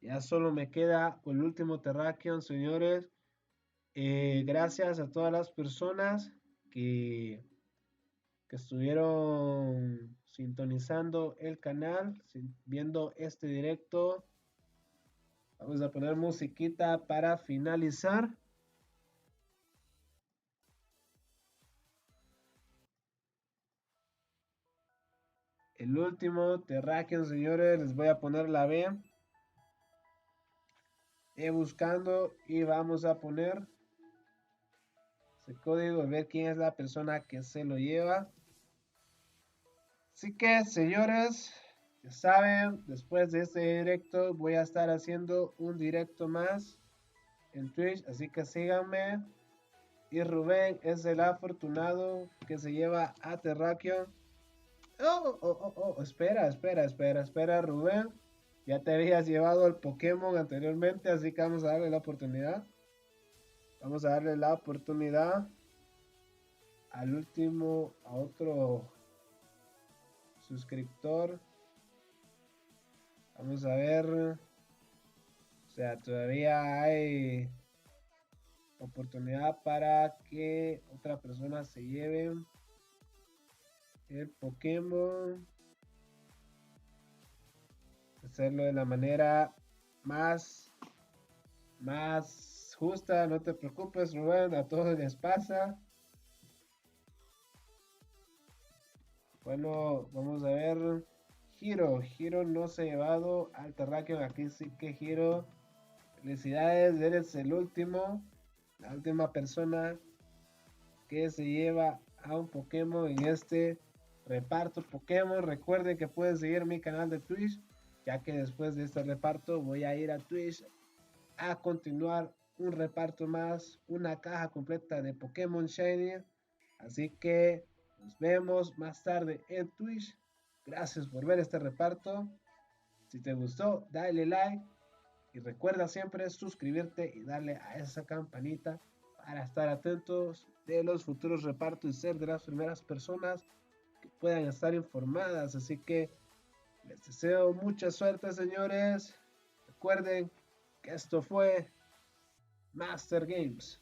Ya solo me queda el último Terrakion, señores. Gracias a todas las personas que estuvieron sintonizando el canal, viendo este directo. Vamos a poner musiquita para finalizar. El último Terrakion, señores, les voy a poner la B. Buscando y vamos a poner ese código, ver quién es la persona que se lo lleva. Así que, señores, ya saben, después de este directo voy a estar haciendo un directo más en Twitch, así que síganme. Y Rubén es el afortunado que se lleva a Terrakion. Espera, Rubén. Ya te habías llevado el Pokémon anteriormente, así que vamos a darle la oportunidad. Vamos a darle la oportunidad al último, a otro suscriptor. Vamos a ver. O sea, todavía hay oportunidad para que otra persona se lleve el Pokémon. Hacerlo de la manera más, más justa. No te preocupes, Rubén. A todos les pasa. Bueno, vamos a ver. Hiro no se ha llevado al Terrakion. Aquí sí que Hiro. Felicidades, eres el último. La última persona que se lleva a un Pokémon en este reparto Pokémon. Recuerden que pueden seguir mi canal de Twitch, ya que después de este reparto voy a ir a Twitch a continuar un reparto más, una caja completa de Pokémon Shiny. Así que nos vemos más tarde en Twitch. Gracias por ver este reparto. Si te gustó, dale like y recuerda siempre suscribirte y darle a esa campanita para estar atentos de los futuros repartos y ser de las primeras personas que puedan estar informadas. Así que les deseo mucha suerte, señores. Recuerden que esto fue Master Games.